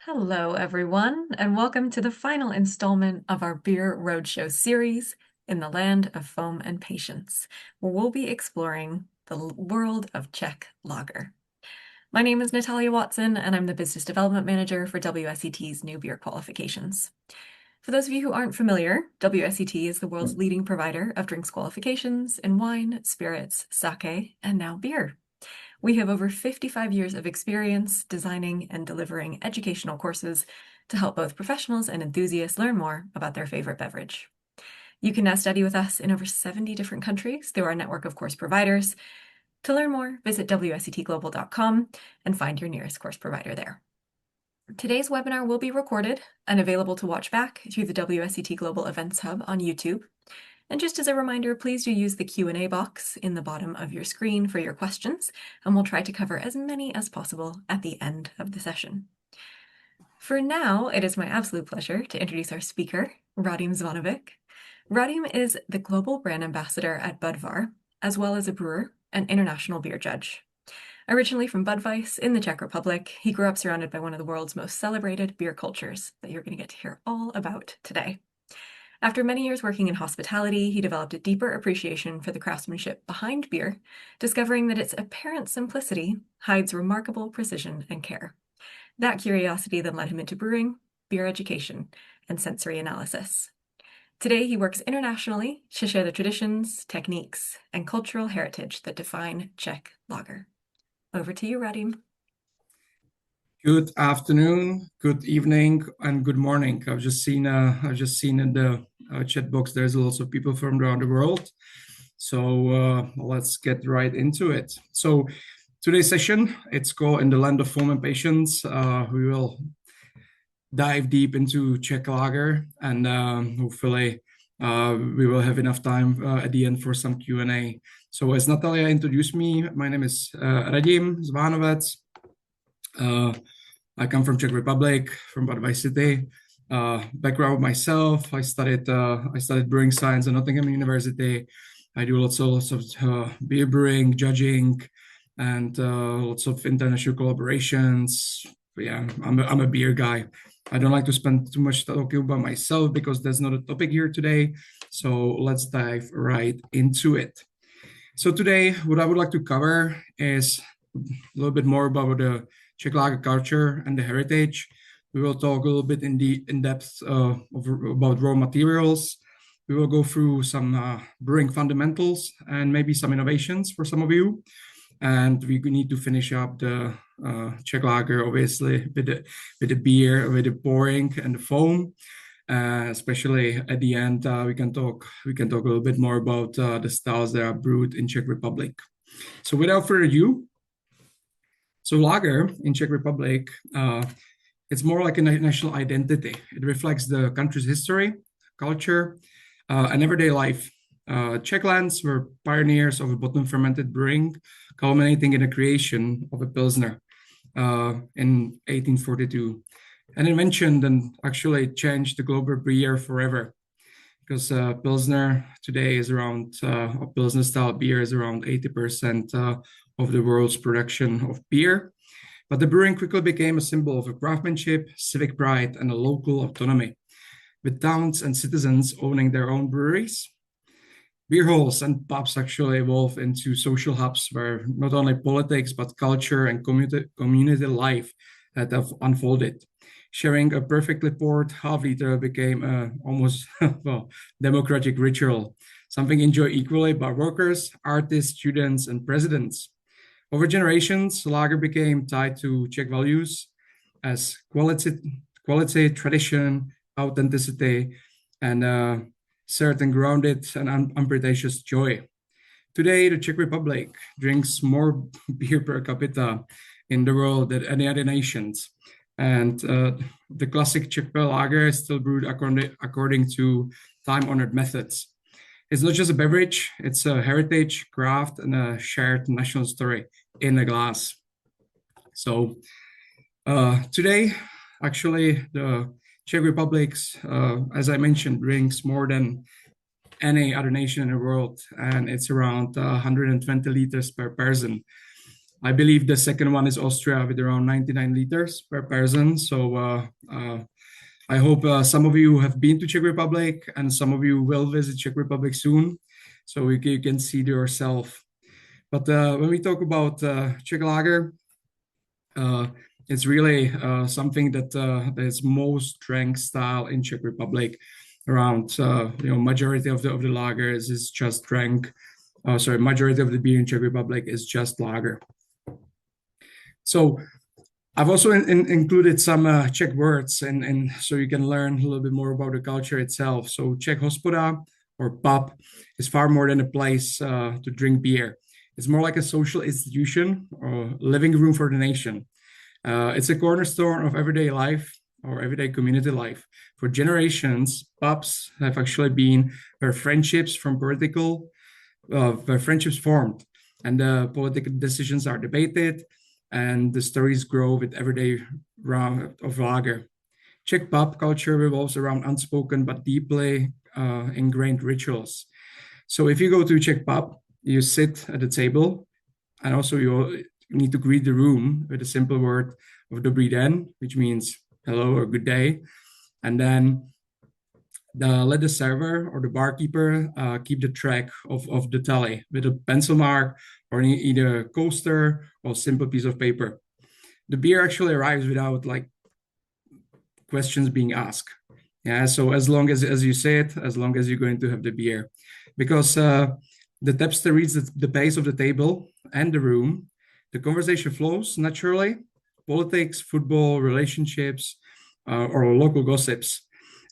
Hello, everyone, and welcome to the final installment of our Beer Roadshow series in the land of foam and patience, where we'll be exploring the world of Czech lager. My name is Natalia Watson, and I'm the Business Development Manager for WSET's new beer qualifications. For those of you who aren't familiar, WSET is the world's leading provider of drinks qualifications in wine, spirits, sake, and now beer. We have over 55 years of experience designing and delivering educational courses to help both professionals and enthusiasts learn more about their favorite beverage. You can now study with us in over 70 different countries through our network of course providers. To learn more, visit wsetglobal.com and find your nearest course provider there. Today's webinar will be recorded and available to watch back through the WSET Global Events Hub on YouTube. And just as a reminder, please do use the Q&A box in the bottom of your screen for your questions, and we'll try to cover as many as possible at the end of the session. For now, it is my absolute pleasure to introduce our speaker, Radim Zvanovic. Radim is the Global Brand Ambassador at Budvar, as well as a brewer and international beer judge. Originally from Budweis in the Czech Republic, he grew up surrounded by one of the world's most celebrated beer cultures that you're going to get to hear all about today. After many years working in hospitality, he developed a deeper appreciation for the craftsmanship behind beer, discovering that its apparent simplicity hides remarkable precision and care. That curiosity then led him into brewing, beer education, and sensory analysis. Today, he works internationally to share the traditions, techniques, and cultural heritage that define Czech lager. Over to you, Radim. Good afternoon, good evening, and good morning. I've just seen in the chat box there's lots of people from around the world. So let's get right into it. So today's session, it's called In the Land of Foam and Patience. We will dive deep into Czech lager, and hopefully we will have enough time at the end for some Q&A. So as Natalia introduced me, my name is Radim Zvanovic. I come from Czech Republic, from WSET. Background myself, I studied brewing science at Nottingham University. I do lots of beer brewing, judging, and lots of international collaborations. Yeah, I'm a beer guy. I don't like to spend too much talking about myself because that's not a topic here today. So let's dive right into it. So today, what I would like to cover is a little bit more about the Czech lager culture and the heritage. We will talk a little bit in depth about raw materials. We will go through some brewing fundamentals and maybe some innovations for some of you. And we need to finish up the Czech lager, obviously, with the beer, with the pouring and the foam. Especially at the end, we can talk a little bit more about the styles that are brewed in Czech Republic. So without further ado, so lager in Czech Republic, it's more like a national identity. It reflects the country's history, culture, and everyday life. Czechlands were pioneers of a bottom fermented brewing, culminating in the creation of a Pilsner in 1842. An invention that actually changed the global beer forever, because Pilsner today is around, Pilsner style beer is around 80% of the world's production of beer. But the brewing quickly became a symbol of a craftsmanship, civic pride, and a local autonomy, with towns and citizens owning their own breweries. Beer halls and pubs actually evolved into social hubs where not only politics, but culture and community life had unfolded. Sharing a perfectly poured half-liter became almost democratic ritual, something enjoyed equally by workers, artists, students, and presidents. Over generations, lager became tied to Czech values as quality, tradition, authenticity, and certain grounded and unpretentious joy. Today, the Czech Republic drinks more beer per capita in the world than any other nations. And the classic Czech pale lager is still brewed according to time-honored methods. It's not just a beverage, it's a heritage, craft, and a shared national story in a glass. So today, actually, the Czech Republic, as I mentioned, drinks more than any other nation in the world, and it's around 120 liters per person. I believe the second one is Austria with around 99 liters per person. So I hope some of you have been to Czech Republic and some of you will visit Czech Republic soon, so you can see it yourself. But when we talk about Czech lager, it's really something that is most drank style in Czech Republic. Around majority of the lagers is just drank. Sorry, majority of the beer in Czech Republic is just lager. So I've also included some Czech words, and so you can learn a little bit more about the culture itself. So Czech hospoda or pub is far more than a place to drink beer. It's more like a social institution or living room for the nation. It's a cornerstone of everyday life or everyday community life. For generations, pubs have actually been where friendships formed, and political decisions are debated, and the stories grow with everyday round of lager. Czech pub culture revolves around unspoken but deeply ingrained rituals. So if you go to a Czech pub, you sit at the table, and also you need to greet the room with a simple word of dobrý den, which means hello or good day. And then let the server or the barkeeper keep the track of the tally with a pencil mark or either a coaster or simple piece of paper. The beer actually arrives without like questions being asked. Yeah, so as long as you say it, as long as you're going to have the beer, because the tapster reads the pace of the table and the room. The conversation flows naturally. Politics, football, relationships, or local gossips.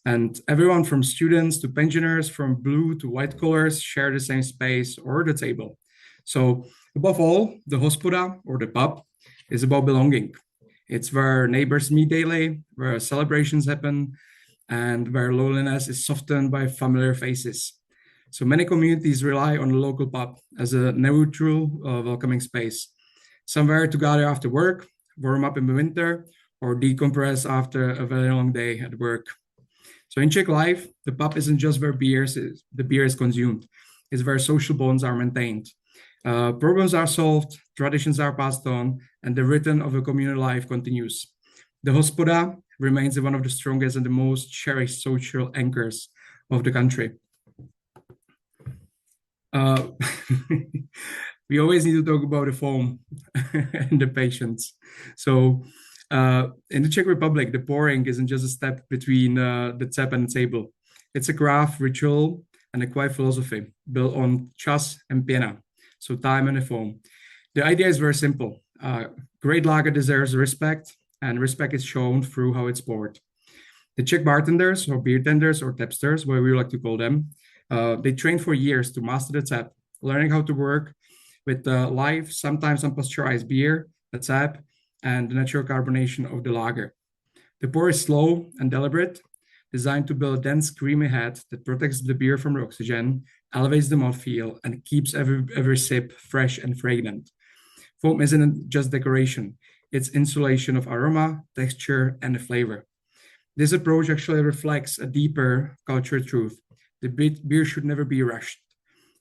And everyone from students to pensioners, from blue to white collars, share the same space or the table. So above all, the hospoda or the pub is about belonging. It's where neighbors meet daily, where celebrations happen, and where loneliness is softened by familiar faces. So many communities rely on the local pub as a neutral, welcoming space. Somewhere to gather after work, warm up in the winter, or decompress after a very long day at work. So in Czech life, the pub isn't just where the beer is consumed. It's where social bonds are maintained. Problems are solved, traditions are passed on, and the rhythm of a communal life continues. The hospoda remains one of the strongest and the most cherished social anchors of the country. We always need to talk about the foam and the patience. So in the Czech Republic, the pouring isn't just a step between the tap and the table. It's a craft, ritual, and a quiet philosophy built on čas and pěna, so time and the foam. The idea is very simple. Great lager deserves respect, and respect is shown through how it's poured. The Czech bartenders, or beer tenders, or tapsters, what we like to call them, they train for years to master the tap, learning how to work with live, sometimes unpasteurized beer, the tap, and the natural carbonation of the lager. The pour is slow and deliberate, designed to build a dense, creamy head that protects the beer from the oxygen, elevates the mouthfeel, and keeps every sip fresh and fragrant. Foam isn't just decoration, it's insulation of aroma, texture, and the flavor. This approach actually reflects a deeper cultural truth. The beer should never be rushed.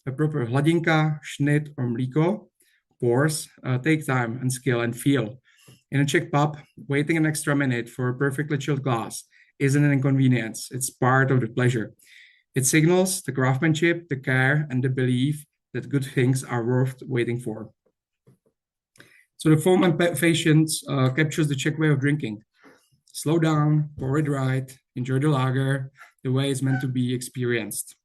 A proper hladinka, šnit, or mlíko pours take time and skill and feel. In a Czech pub, waiting an extra minute for a perfectly chilled glass isn't an inconvenience. It's part of the pleasure. It signals the craftsmanship, the care, and the belief that good things are worth waiting for. So the foam and patience captures the Czech way of drinking. Slow down, pour it right, enjoy the lager the way it's meant to be experienced.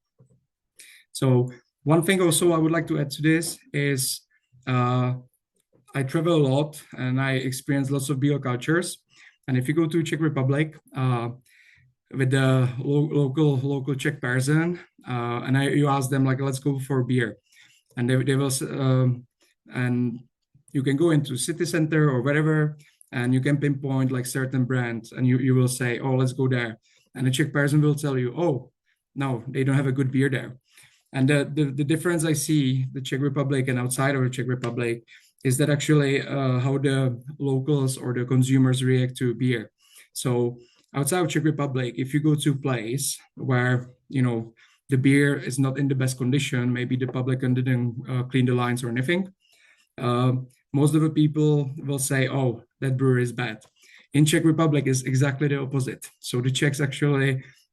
So one thing also I would like to add to this is I travel a lot and I experience lots of beer cultures. And if you go to Czech Republic with the local Czech person, and you ask them like, let's go for beer, and they will, and you can go into city center or wherever, and you can pinpoint like certain brands, and you will say, oh, let's go there, and the Czech person will tell you, oh, no, they don't have a good beer there. And the difference I see the Czech Republic and outside of the Czech Republic is that actually how the locals or the consumers react to beer. So outside of Czech Republic, if you go to a place where, you know, the beer is not in the best condition, maybe the publican didn't clean the lines or anything, most of the people will say, oh, that brewery is bad. In Czech Republic is exactly the opposite. So the Czechs actually,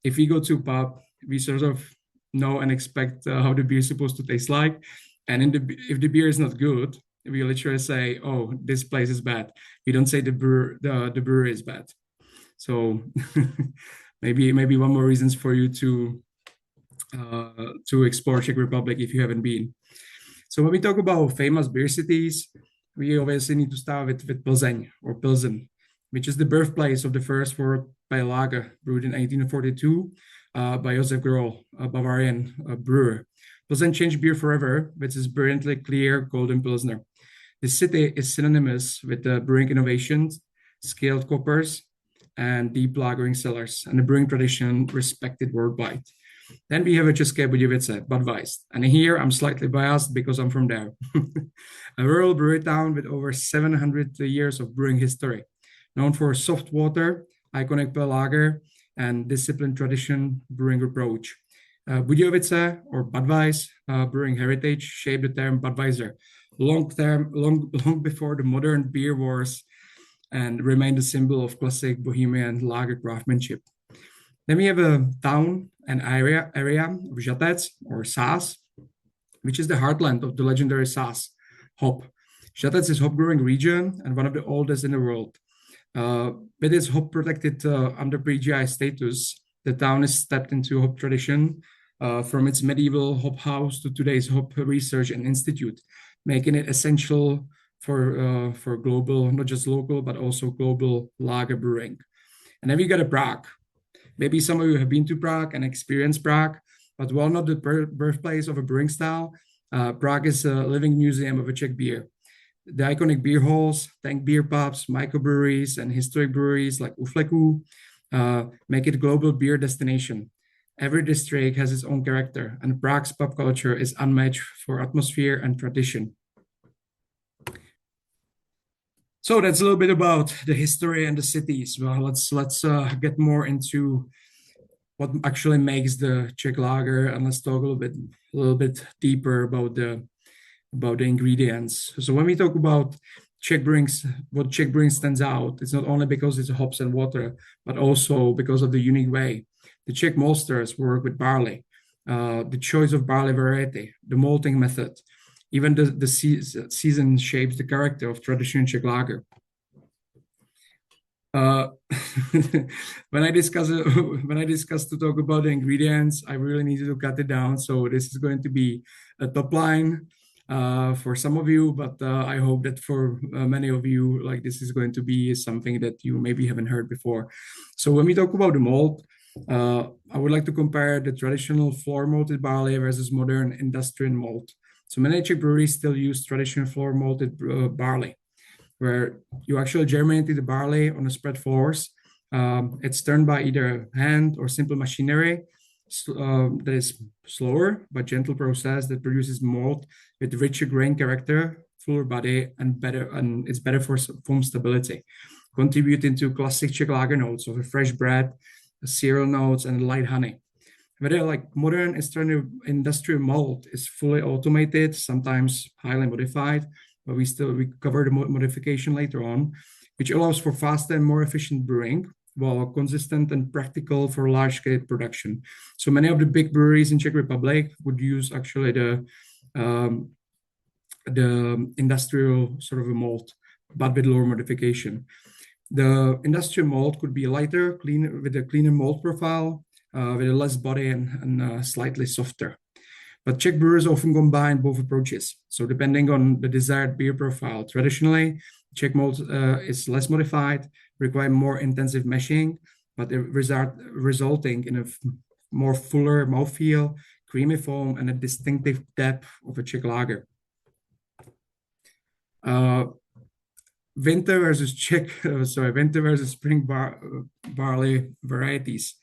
if we go to a pub, we sort of know and expect how the beer is supposed to taste like. And if the beer is not good, we literally say, oh, this place is bad. We don't say the brewery is bad. So maybe one more reasons for you to explore Czech Republic if you haven't been. So when we talk about famous beer cities, we obviously need to start with Plzeň or Pilsen, which is the birthplace of the first world pale lager brewed in 1842 by Josef Groll, a Bavarian brewer. Plzeň changed beer forever with its brilliantly clear golden Pilsner. The city is synonymous with the brewing innovations, scaled coppers, and deep lagering cellars, and the brewing tradition respected worldwide. Then we have a České Budějovice, Budweis. And here I'm slightly biased because I'm from there. A rural brewery town with over 700 years of brewing history, known for soft water, iconic pale lager, and disciplined tradition brewing approach. Budějovice or Budweis brewing heritage shaped the term Budweiser long before the modern beer wars and remained a symbol of classic Bohemian lager craftsmanship. Then we have a town and area of Žatec or Sas, which is the heartland of the legendary Sas hop. Žatec is hop growing region and one of the oldest in the world. With its hop protected under PGI status, the town is stepped into hop tradition from its medieval hop house to today's hop research and institute, making it essential for global, not just local, but also global lager brewing. And then we got a Prague. Maybe some of you have been to Prague and experienced Prague, but while not the birthplace of a brewing style, Prague is a living museum of a Czech beer. The iconic beer halls, tank beer pubs, microbreweries, and historic breweries like Ufleku make it a global beer destination. Every district has its own character, and Prague's pub culture is unmatched for atmosphere and tradition. So that's a little bit about the history and the cities. Well, let's get more into what actually makes the Czech lager, and let's talk a little bit deeper about the ingredients. So when we talk about Czech brewings, what Czech brewing stands out, it's not only because it's hops and water, but also because of the unique way the Czech maltsters work with barley, the choice of barley variety, the malting method. Even the season shapes the character of traditional Czech lager. When I discuss to talk about the ingredients, I really needed to cut it down. So this is going to be a top line for some of you, but I hope that for many of you, like this is going to be something that you maybe haven't heard before. So when we talk about the malt, I would like to compare the traditional floor malted barley versus modern industrial malt. So many Czech breweries still use traditional floor malted barley, where you actually germinate the barley on the spread floors. It's turned by either hand or simple machinery that is slower but gentle process that produces malt with richer grain character, fuller body, and it's better for foam stability, contributing to classic Czech lager notes of a fresh bread, cereal notes, and light honey. Whether like modern industrial malt is fully automated, sometimes highly modified, but we cover the modification later on, which allows for faster and more efficient brewing, while consistent and practical for large-scale production. So many of the big breweries in Czech Republic would use actually the industrial sort of a malt, but with lower modification. The industrial malt could be lighter, with a cleaner malt profile, with a less body and slightly softer. But Czech brewers often combine both approaches. So depending on the desired beer profile, traditionally, Czech malt is less modified, require more intensive meshing, but resulting in a more fuller mouthfeel, creamy foam, and a distinctive depth of a Czech lager. Winter versus spring barley varieties.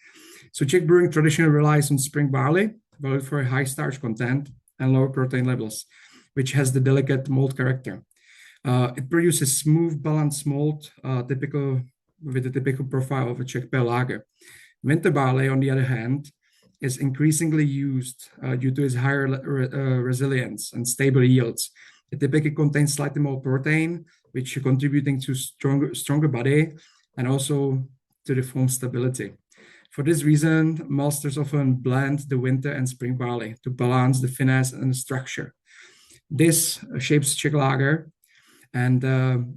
So Czech brewing traditionally relies on spring barley, valued for a high starch content and lower protein levels, which has the delicate malt character. It produces smooth, balanced malt, with the typical profile of a Czech pale lager. Winter barley, on the other hand, is increasingly used due to its higher resilience and stable yields, It typically contains slightly more protein, which is contributing to stronger body and also to the foam stability. For this reason, maltsters often blend the winter and spring barley to balance the finesse and the structure. This shapes Czech lager, and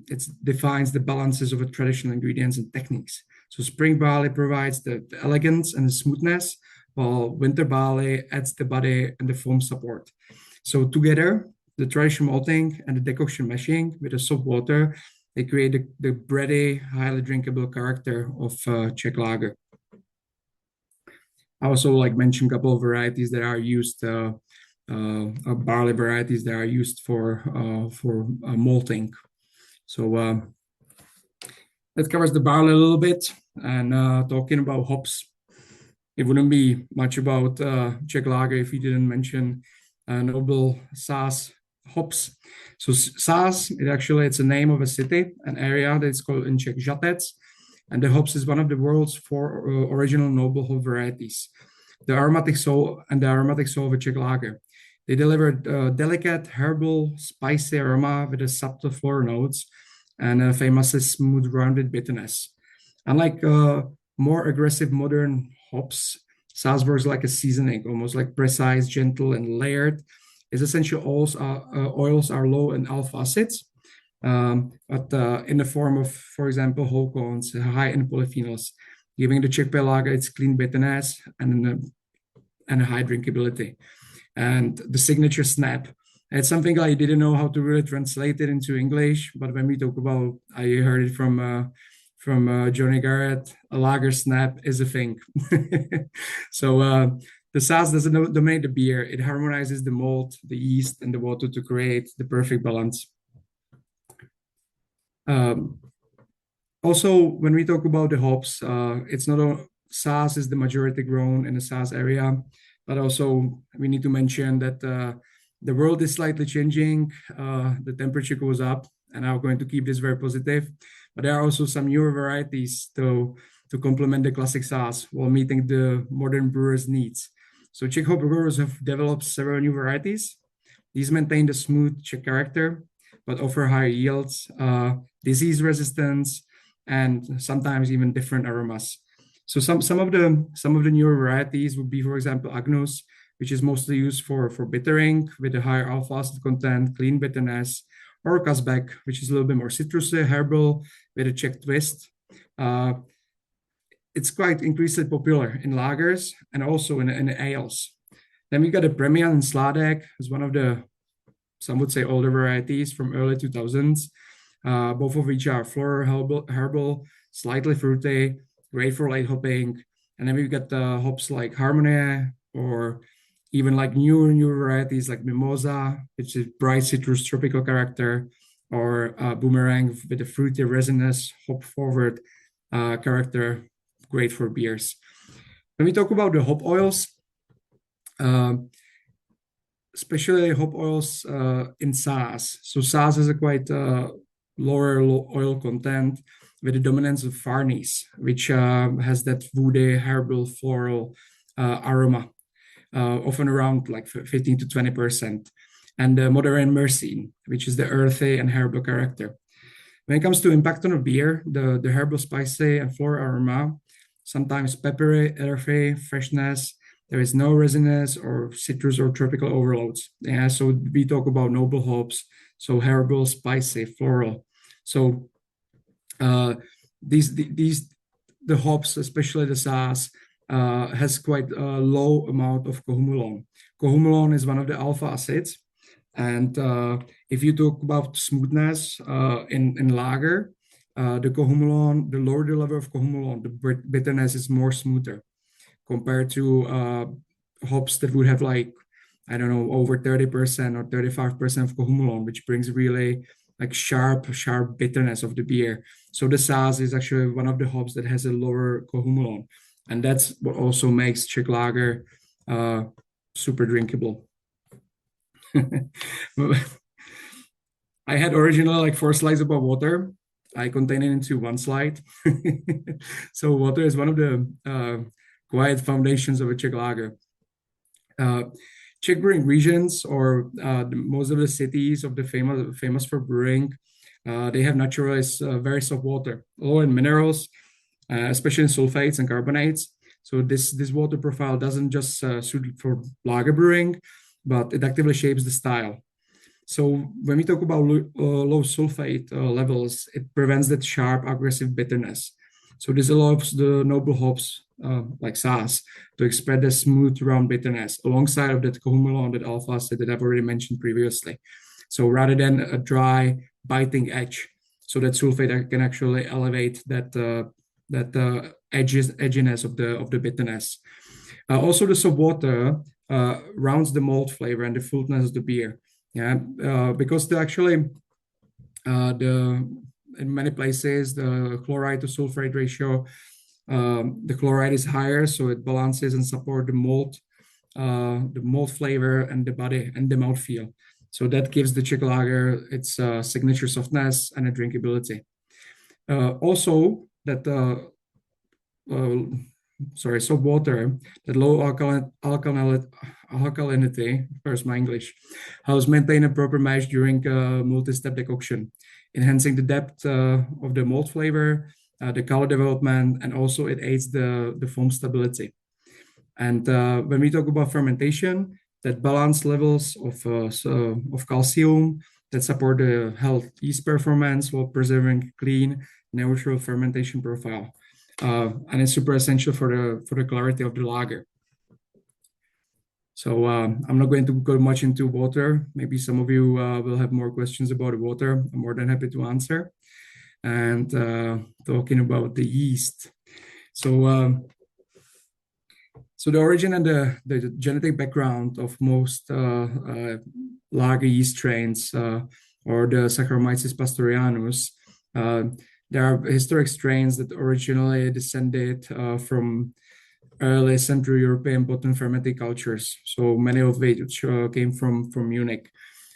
it defines the balances of the traditional ingredients and techniques. So spring barley provides the elegance and the smoothness, while winter barley adds the body and the foam support. So together, the traditional malting and the decoction meshing with the soap water, they create the bready, highly drinkable character of Czech lager. I also like mention a couple of varieties that are used, barley varieties that are used for malting. So that covers the barley a little bit. And talking about hops, it wouldn't be much about Czech lager if you didn't mention noble Saz hops. So Saz, it's a name of a city, an area that's called in Czech Žatec. And the hops is one of the world's 4 original noble hop varieties. The aromatic soul of a Czech lager. They deliver delicate, herbal, spicy aroma with a subtle floral notes and a famously smooth, rounded bitterness. Unlike more aggressive modern hops, Saz works like a seasoning, almost like precise, gentle, and layered. Its essential oils are low in alpha acids, but in the form of, for example, whole cones, high in polyphenols, giving the Czech pale lager its clean bitterness and a high drinkability. And the signature snap. It's something I didn't know how to really translate it into English, but when we talk about, I heard it from Johnny Garrett, a lager snap is a thing. So the Saz doesn't dominate the beer. It harmonizes the malt, the yeast, and the water to create the perfect balance. Also, when we talk about the hops, it's not all Saz is the majority grown in the Saz area, but also we need to mention that the world is slightly changing. The temperature goes up, and I'm going to keep this very positive. But there are also some newer varieties to complement the classic Saz while meeting the modern brewers' needs. So Czech hop brewers have developed several new varieties. These maintain the smooth Czech character, but offer higher yields, disease resistance, and sometimes even different aromas. So some of the newer varieties would be, for example, Agnus, which is mostly used for bittering with a higher alpha acid content, clean bitterness, or Kazbek, which is a little bit more citrusy, herbal, with a Czech twist. It's quite increasingly popular in lagers and also in ales. Then we got a Premia and Sladek, is one of the, some would say, older varieties from early 2000s, both of which are floral, herbal, slightly fruity, great for late hopping. And then we've got the hops like Harmonie, or even like newer varieties like Mimosa, which is bright citrus tropical character, or Boomerang with a fruity, resinous, hop-forward character, great for beers. When we talk about the hop oils, especially hop oils in Saz. So Saz has a quite lower oil content with the dominance of Farnese, which has that woody, herbal, floral aroma, often around like 15 to 20%. And moderate myrcene, which is the earthy and herbal character. When it comes to impact on a beer, the herbal, spicy, and floral aroma, sometimes peppery, earthy, freshness. There is no resinous or citrus or tropical overloads. Yeah, so we talk about noble hops, so herbal, spicy, floral. So the hops, especially the Saz, has quite a low amount of cohumulone. Cohumulone is one of the alpha acids. And if you talk about smoothness in lager, the lower the level of cohumulone, the bitterness is more smoother compared to hops that would have like, I don't know, over 30% or 35% of cohumulone, which brings really like sharp bitterness of the beer. So the Saz is actually one of the hops that has a lower cohumulone. And that's what also makes Czech lager super drinkable. I had originally like 4 slides about water. I contain it into 1 slide. So water is one of the quiet foundations of a Czech lager. Czech brewing regions, or most of the cities of the famous for brewing, they have naturally very soft water, low in minerals, especially in sulfates and carbonates. So this water profile doesn't just suit for lager brewing, but it actively shapes the style. So when we talk about low sulfate levels, it prevents that sharp, aggressive bitterness. So this allows the noble hops like Saaz to express a smooth, round bitterness alongside of that cohumulon, that alpha acid that I've already mentioned previously. So rather than a dry, biting edge, so that sulfate can actually elevate edginess of the bitterness. Also, the soap water rounds the malt flavor and the fruitiness of the beer. Yeah, because the in many places the chloride to sulfate ratio, the chloride is higher, so it balances and support the malt flavor and the body and the mouthfeel. So that gives the Czech lager its signature softness and a drinkability. Also, that soap water, that low alkalinity, where's my English, helps maintain a proper mash during multi-step decoction, enhancing the depth of the malt flavor, the color development, and also it aids the foam stability. And when we talk about fermentation, that balance levels of calcium that support the health yeast performance while preserving clean, neutral fermentation profile. And it's super essential for the clarity of the lager. So I'm not going to go much into water. Maybe some of you will have more questions about the water. I'm more than happy to answer. And talking about the yeast. So the origin and the genetic background of most lager yeast strains, or the Saccharomyces pastorianus, there are historic strains that originally descended from early Central European bottom fermented cultures. So many of which came from Munich.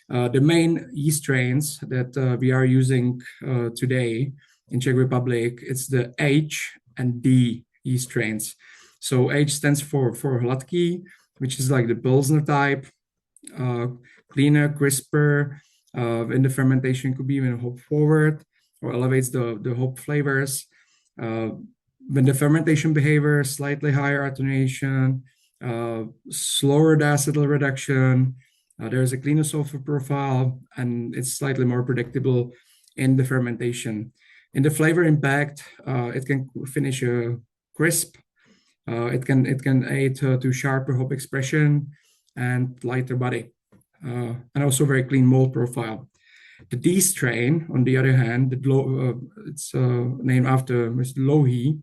The main yeast strains that we are using today in Czech Republic, it's the H and D yeast strains. So H stands for hladký, which is like the Pilsner type, cleaner, crisper. In the fermentation could be even hop forward or elevates the hop flavors. When the fermentation behavior, slightly higher attenuation, slower diacetyl reduction, there's a cleaner sulfur profile, and it's slightly more predictable in the fermentation. In the flavor impact, it can finish crisp. It can aid to sharper hop expression and lighter body, and also very clean malt profile. The D strain, on the other hand, it's named after Mr. Louhy,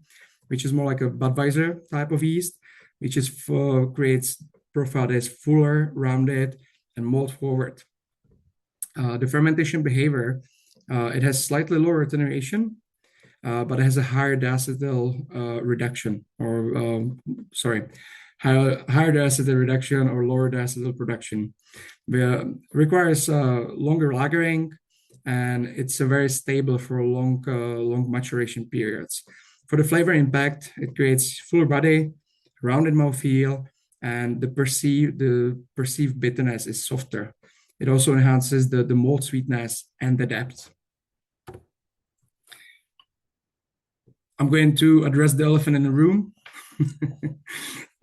which is more like a Budweiser type of yeast, which creates profile that is fuller, rounded, and malt forward. The fermentation behavior, it has slightly lower attenuation, but it has a higher diacetyl reduction, or higher diacetyl reduction or lower diacetyl production. Requires longer lagering, and it's very stable for long maturation periods. For the flavor impact, it creates fuller body, rounded mouthfeel, and the perceived bitterness is softer. It also enhances the malt sweetness and the depth. I'm going to address the elephant in the room.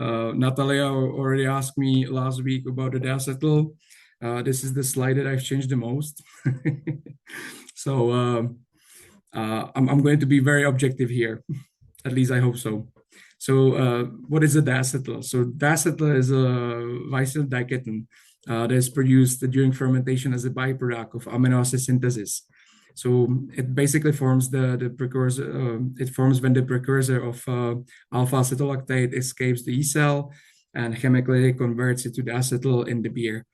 Natalia already asked me last week about the diacetyl. This is the slide that I've changed the most. So I'm going to be very objective here. At least I hope so. So what is a diacetyl? So diacetyl is a vinyl diketone that is produced during fermentation as a byproduct of amino acid synthesis. So it basically forms the precursor. It forms when the precursor of alpha acetolactate escapes the yeast cell and chemically converts it to the acetyl in the beer.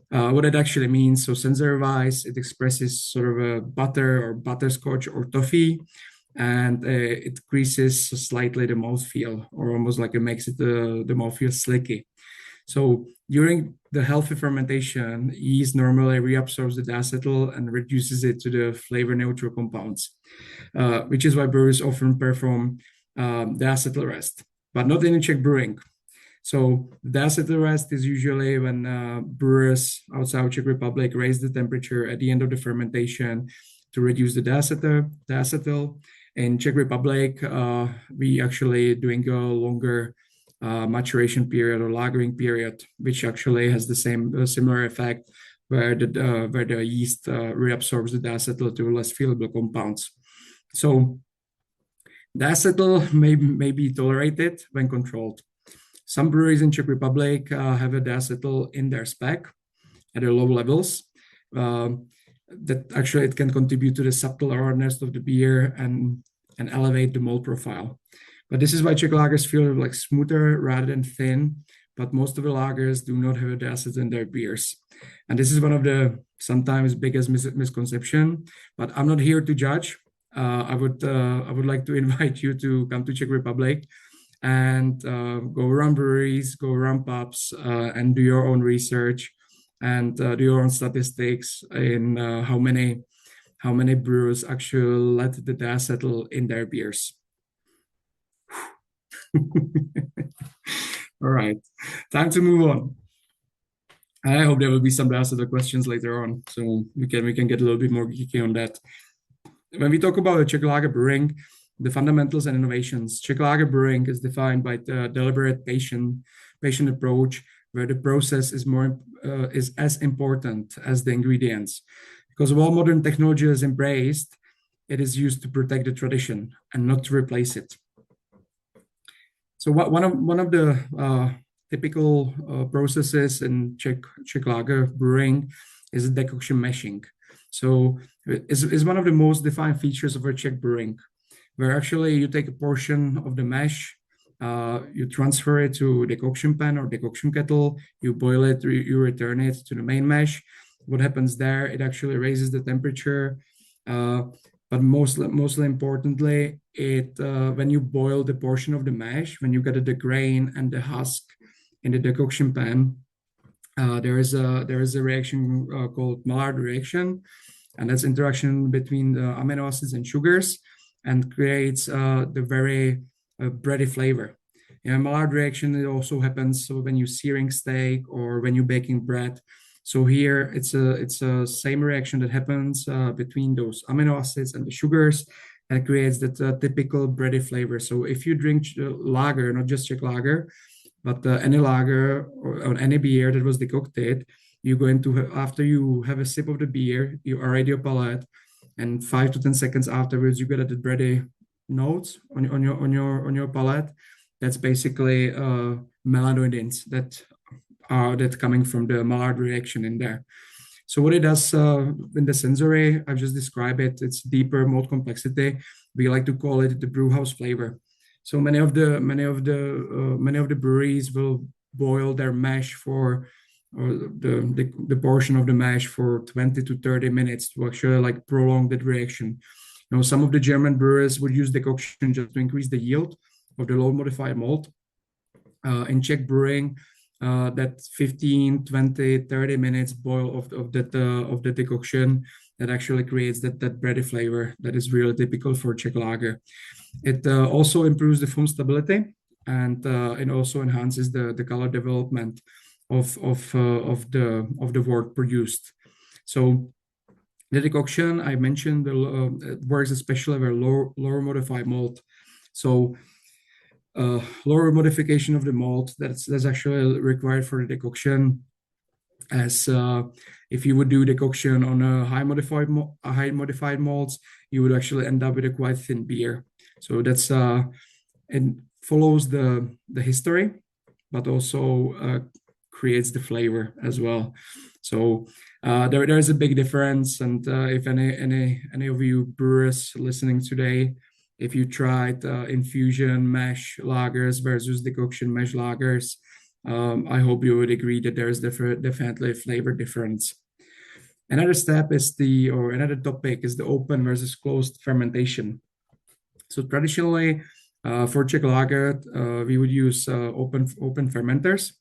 What it actually means, so sensory-wise, it expresses sort of a butter or butterscotch or toffee, and it creases slightly the mouthfeel, or almost like it makes it the mouthfeel slicky. So during the healthy fermentation, yeast normally reabsorbs the diacetyl and reduces it to the flavor neutral compounds, which is why brewers often perform diacetyl rest, but not in Czech brewing. So the acetyl rest is usually when brewers outside of Czech Republic raise the temperature at the end of the fermentation to reduce the diacetyl. In Czech Republic, we actually doing a longer maturation period or lagering period, which actually has the similar effect where the yeast reabsorbs the diacetyl to less fillable compounds. So diacetyl may be tolerated when controlled. Some breweries in Czech Republic have a diacetyl in their spec at the low levels. That actually it can contribute to the subtle aromatness of the beer and elevate the malt profile. But this is why Czech lagers feel like smoother rather than thin. But most of the lagers do not have a diacetyl in their beers. And this is one of the sometimes biggest misconception. But I'm not here to judge. I would like to invite you to come to Czech Republic and go around breweries, go around pubs, and do your own research and do your own statistics in how many brewers actually let the diacetyl in their beers. All right, time to move on. I hope there will be some diacetyl questions later on, so we can get a little bit more geeky on that. When we talk about Czech lager brewing, the fundamentals and innovations, Czech lager brewing is defined by the deliberate, patient approach, where the process is as important as the ingredients. Because while modern technology is embraced, it is used to protect the tradition and not to replace it. So one of the typical processes in Czech lager brewing is decoction mashing. So it's one of the most defined features of a Czech brewing, where actually you take a portion of the mash, you transfer it to decoction pan or decoction kettle, you boil it, you return it to the main mash. What happens there? It actually raises the temperature, but mostly importantly, when you boil the portion of the mash, when you get the grain and the husk in the decoction pan, there is a reaction called Maillard reaction, and that's interaction between the amino acids and sugars, and creates the very bready flavor. Maillard reaction, it also happens when you're searing steak or when you're baking bread. So here it's a same reaction that happens between those amino acids and the sugars, and creates that typical bready flavor. So if you drink lager, not just Czech lager, but any lager or any beer that was decocted, you're going to after you have a sip of the beer, you aerate your palate, and 5 to 10 seconds afterwards, you get the bready notes on your palate. That's basically melanoidins that coming from the Maillard reaction in there. So what it does in the sensory, I've just described it. It's deeper malt complexity. We like to call it the brew house flavor. So many of the breweries will boil their mash for or the portion of the mash for 20 to 30 minutes to actually like prolong that reaction. Some of the German brewers would use decoction just to increase the yield of the low modified malt. In Czech brewing, that 15, 20, 30 minutes boil of the decoction that actually creates that bready flavor that is really typical for Czech lager. It also improves the foam stability, and it also enhances the color development of the wort produced. So the decoction I mentioned it works especially with lower modified malt. So lower modification of the malt that's actually required for the decoction, as if you would do decoction on a high modified malts, you would actually end up with a quite thin beer. So that's it follows the history, but also creates the flavor as well. So there is a big difference, and if any of you brewers listening today, if you tried infusion mash lagers versus decoction mash lagers, I hope you would agree that there is definitely a flavor difference. Another topic is the open versus closed fermentation. So traditionally, for Czech lager, we would use open fermenters,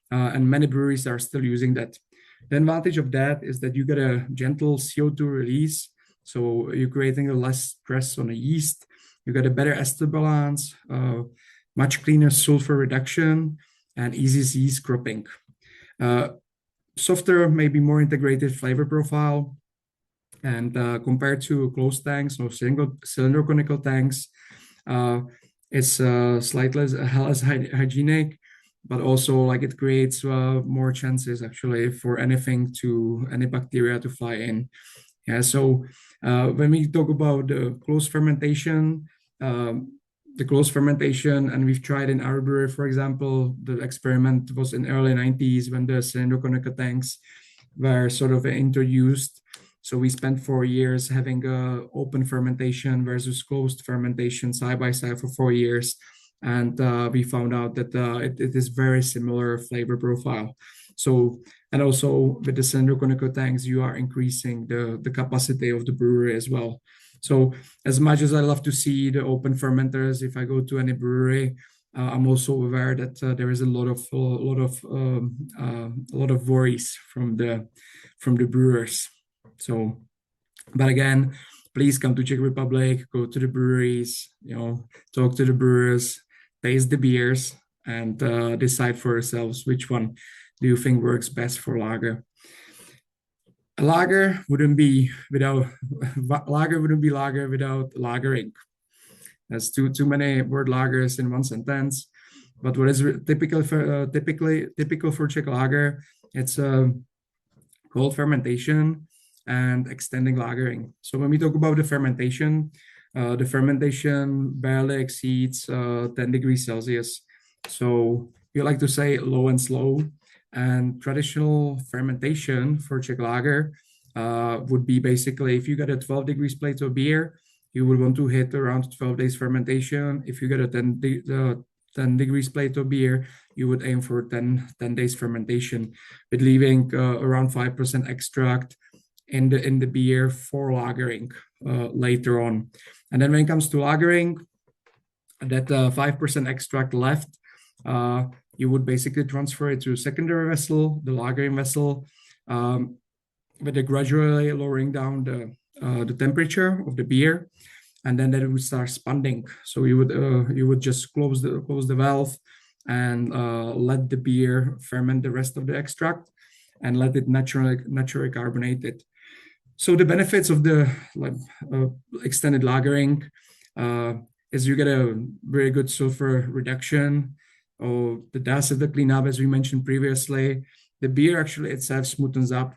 and many breweries are still using that. The advantage of that is that you get a gentle CO2 release, so you're creating a less stress on the yeast. You get a better ester balance, much cleaner sulfur reduction, and easy yeast cropping. Softer, maybe more integrated flavor profile. And compared to closed tanks or cylinder conical tanks, it's slightly less hygienic, but also like it creates more chances actually for any bacteria to fly in. Yeah, so when we talk about the closed fermentation, and we've tried in our brewery, for example, the experiment was in early 90s when the cylinder conical tanks were sort of introduced. So we spent 4 years having open fermentation versus closed fermentation side by side for 4 years. And we found out that it is very similar flavor profile. So, and also with the cylinder conical tanks, you are increasing the capacity of the brewery as well. So as much as I love to see the open fermenters, if I go to any brewery, I'm also aware that there is a lot of worries from the brewers. So, but again, please come to Czech Republic, go to the breweries, talk to the brewers, taste the beers, and decide for yourselves which one do you think works best for lager. A lager wouldn't be lager without lagering. There's too many word lagers in one sentence. But what is typical for Czech lager, it's cold fermentation and extending lagering. So when we talk about the fermentation barely exceeds 10 degrees Celsius. So we like to say low and slow. And traditional fermentation for Czech lager would be basically if you get a 12 degrees plate of beer, you would want to hit around 12 days fermentation. If you get a 10 degrees plate of beer, you would aim for 10 days fermentation, with leaving around 5% extract in the beer for lagering later on. And then when it comes to lagering, that 5% extract left, you would basically transfer it to a secondary vessel, the lagering vessel, with a gradually lowering down the temperature of the beer, and then it would start spunding. So you would just close the valve and let the beer ferment the rest of the extract and let it naturally carbonate it. So the benefits of the extended lagering is you get a very good sulfur reduction, or the dust of the cleanup, as we mentioned previously. The beer actually itself smoothens up.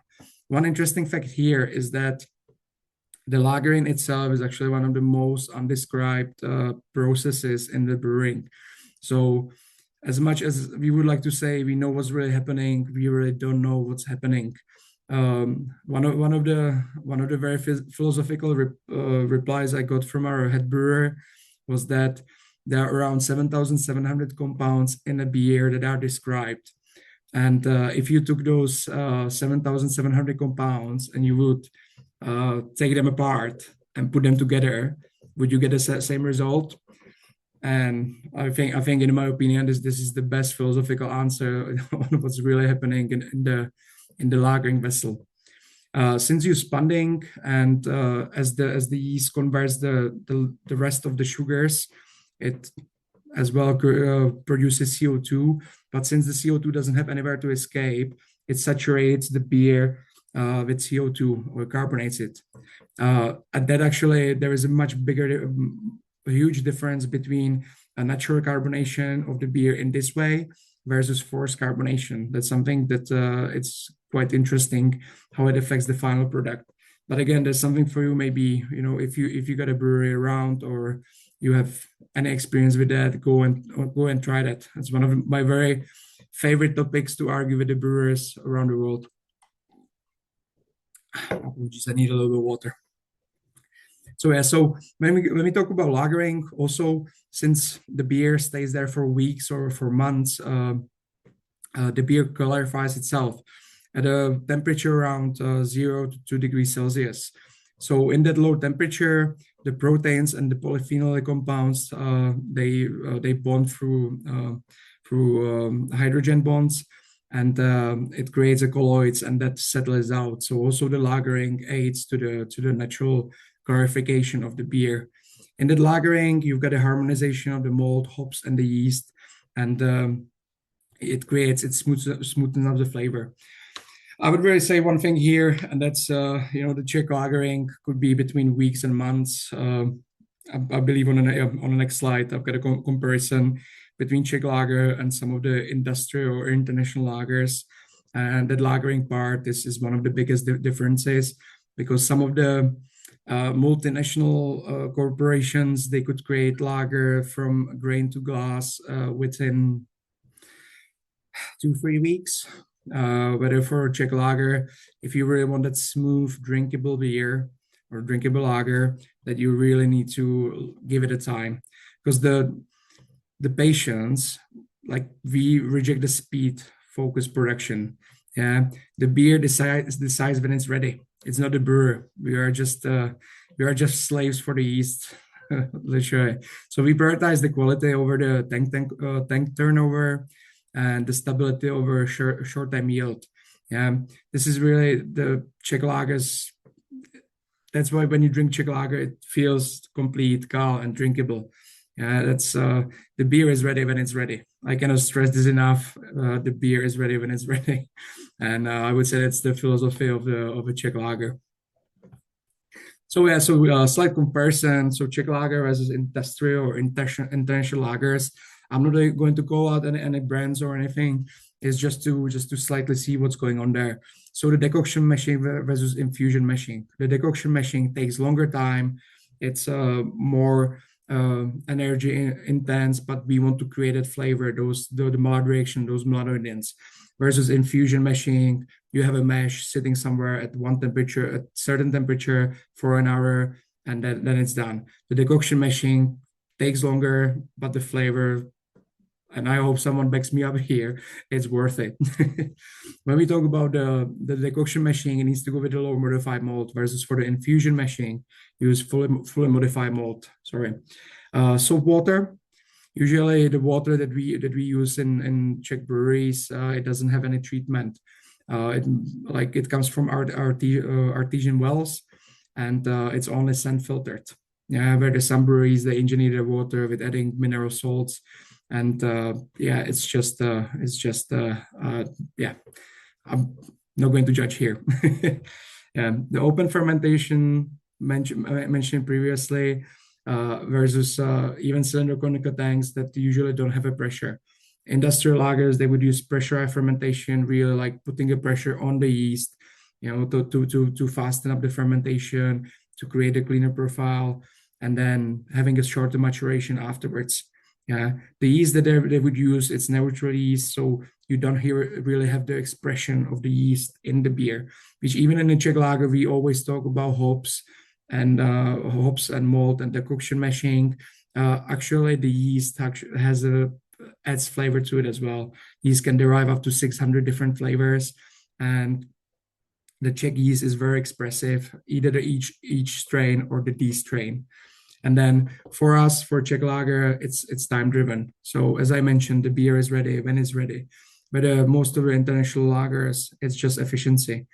One interesting fact here is that the lagering itself is actually one of the most undescribed processes in the brewing. So as much as we would like to say we know what's really happening, we really don't know what's happening. One of the very philosophical replies I got from our head brewer was that there are around 7,700 compounds in a beer that are described. And if you took those 7,700 compounds and you would take them apart and put them together, would you get the same result? And I think in my opinion, this is the best philosophical answer on what's really happening in the lagering vessel. Since you're spunding and as the yeast converts the rest of the sugars, it as well produces CO2. But since the CO2 doesn't have anywhere to escape, it saturates the beer with CO2 or carbonates it. And that actually, there is a much bigger, a huge difference between a natural carbonation of the beer in this way versus forced carbonation. That's something that it's quite interesting how it affects the final product. But again, there's something for you. Maybe if you got a brewery around or you have any experience with that, go and try that. It's one of my very favorite topics to argue with the brewers around the world. Apologies, I need a little bit of water. So yeah, so when we talk about lagering, also since the beer stays there for weeks or for months, the beer clarifies itself at a temperature around 0 to 2 degrees Celsius. So in that low temperature, the proteins and the polyphenol compounds they bond through hydrogen bonds, and it creates a colloids, and that settles out. So also the lagering aids to the natural clarification of the beer. In the lagering, you've got a harmonization of the malt, hops, and the yeast, and it smoothens up the flavor. I would really say one thing here, and that's the Czech lagering could be between weeks and months. I believe on the next slide, I've got a comparison between Czech lager and some of the industrial or international lagers. And the lagering part is one of the biggest differences, because some of the multinational corporations, they could create lager from grain to glass within 2-3 weeks. Whether for Czech lager, if you really want that smooth, drinkable beer or drinkable lager, that you really need to give it a time, because the patience, like, we reject the speed focused production. Yeah, the beer decides when it's ready. It's not the brewer. We are just slaves for the yeast, literally. So we prioritize the quality over the tank turnover, and the stability over short time yield. Yeah, this is really the Czech lagers. That's why when you drink Czech lager, it feels complete, calm, and drinkable. Yeah, that's the beer is ready when it's ready. I cannot stress this enough. The beer is ready when it's ready, and I would say that's the philosophy of a Czech lager. So yeah, slight comparison. So Czech lager versus industrial or international lagers. I'm not really going to call out any brands or anything. It's just to slightly see what's going on there. So the decoction machine versus infusion machine. The decoction machine takes longer time. It's more energy intense, but we want to create that flavor, the moderation, those melodians. Versus infusion machine, you have a mash sitting somewhere at one temperature, at certain temperature for an hour, and then it's done. The decoction machine takes longer, but the flavor, and I hope someone backs me up here, it's worth it. When we talk about the decoction machine, it needs to go with the low modified malt, versus for the infusion machine, use fully modified malt. Sorry. Soap water. Usually the water that we use in Czech breweries, it doesn't have any treatment. It comes from artesian wells, and it's only sand filtered. Yeah, where there's some breweries, they engineer their water with adding mineral salts, and it's just yeah. I'm not going to judge here. Yeah, the open fermentation mentioned previously, versus even cylinder conical tanks that usually don't have a pressure. Industrial lagers, they would use pressurized fermentation, really like putting a pressure on the yeast, to fasten up the fermentation, to create a cleaner profile, and then having a shorter maturation afterwards. Yeah, the yeast that they would use, it's natural yeast, so you don't really have the expression of the yeast in the beer, which even in the Czech lager, we always talk about hops and malt and decoction mashing. Actually, the yeast adds flavor to it as well. Yeast can derive up to 600 different flavors, and the Czech yeast is very expressive, either each strain or the D strain. And then for us, for Czech lager, it's time driven. So as I mentioned, the beer is ready when it's ready. But most of the international lagers, it's just efficiency.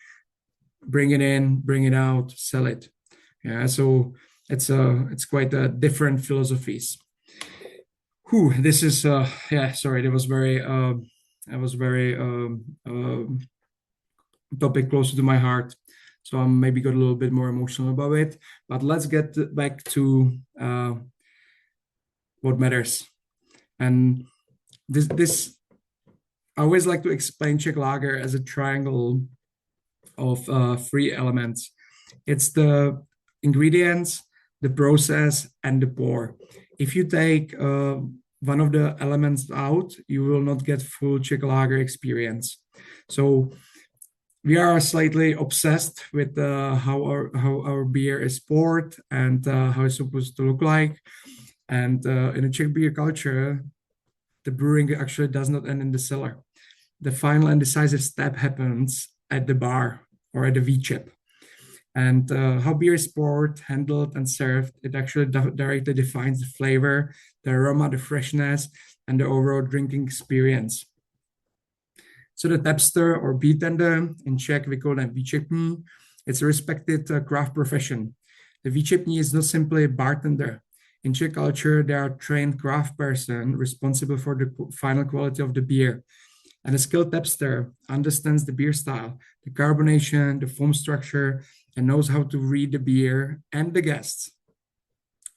Bring it in, bring it out, sell it. Yeah, so it's quite different philosophies. This is sorry, that was very topic closer to my heart. So I maybe got a little bit more emotional about it. But let's get back to what matters. And this I always like to explain Czech lager as a triangle of three elements. It's the ingredients, the process, and the pour. If you take one of the elements out, you will not get full Czech lager experience. So we are slightly obsessed with how our beer is poured and how it's supposed to look like. And in the Czech beer culture, the brewing actually does not end in the cellar. The final and decisive step happens at the bar or at the V-chip. And how beer is poured, handled, and served, it actually directly defines the flavor, the aroma, the freshness, and the overall drinking experience. So the tapster or beertender, in Czech we call them výčepní. It's a respected craft profession. The výčepní is not simply a bartender. In Czech culture, they are trained craft person responsible for the final quality of the beer. And a skilled tapster understands the beer style, the carbonation, the foam structure, and knows how to read the beer and the guests.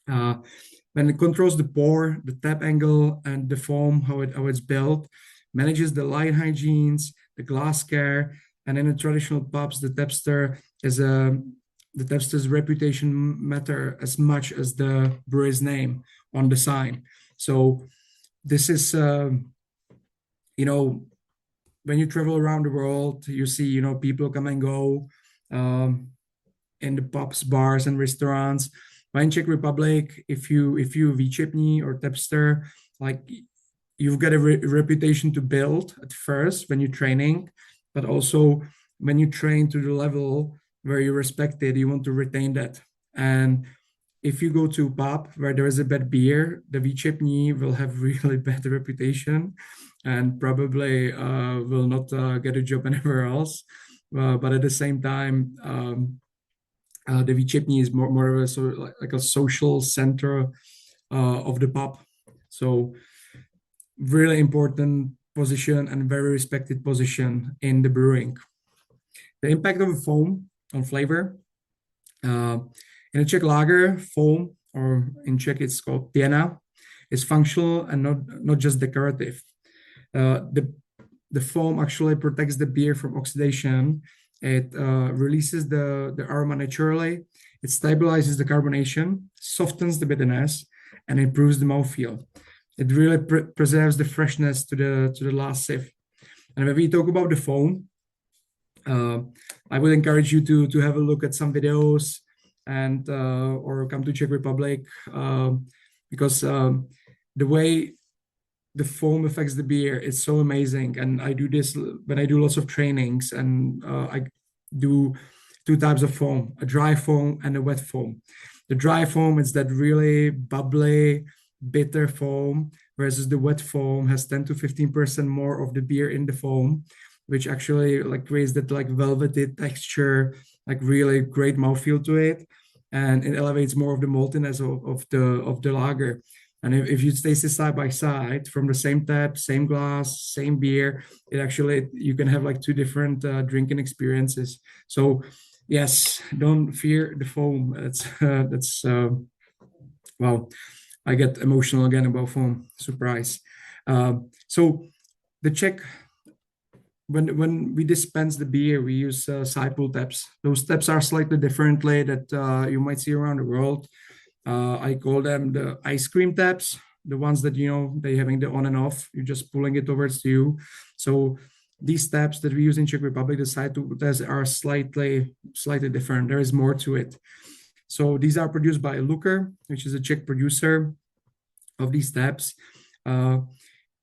When it controls the pour, the tap angle, and the foam, how it's built, manages the line hygienes, the glass care, and in the traditional pubs, the tapster's reputation matter as much as the brewery's name on the sign. So this is, when you travel around the world, you see, people come and go in the pubs, bars, and restaurants. But in Czech Republic, if you výčepní or tapster, like you've got a reputation to build at first when you're training, but also when you train to the level where you're respected, you want to retain that. And if you go to a pub where there is a bad beer, the výčepní will have really bad reputation and probably will not get a job anywhere else. But at the same time, the výčepní is more of a social center of the pub. So really important position and very respected position in the brewing. The impact of foam on flavor. In a Czech lager, foam, or in Czech it's called pěna, is functional and not just decorative. The foam actually protects the beer from oxidation. It releases the aroma naturally. It stabilizes the carbonation, softens the bitterness, and improves the mouthfeel. It really preserves the freshness to the last sip. And when we talk about the foam, I would encourage you to have a look at some videos and or come to Czech Republic because the way the foam affects the beer is so amazing. And I do this when I do lots of trainings, and I do two types of foam, a dry foam and a wet foam. The dry foam is that really bubbly, bitter foam, whereas the wet foam has 10 to 15% more of the beer in the foam, which actually creates that velvety texture, really great mouthfeel to it. And it elevates more of the maltiness of the lager. And if you taste it side by side from the same tap, same glass, same beer, you can have two different drinking experiences. So yes, don't fear the foam. Well, I get emotional again about foam. Surprise. So the Czech, when we dispense the beer, we use side-pull taps. Those taps are slightly differently that you might see around the world. I call them the ice cream taps, the ones that, they having the on and off. You're just pulling it towards you. So these taps that we use in Czech Republic, the side-pull taps, are slightly different. There is more to it. So these are produced by Luker, which is a Czech producer of these taps.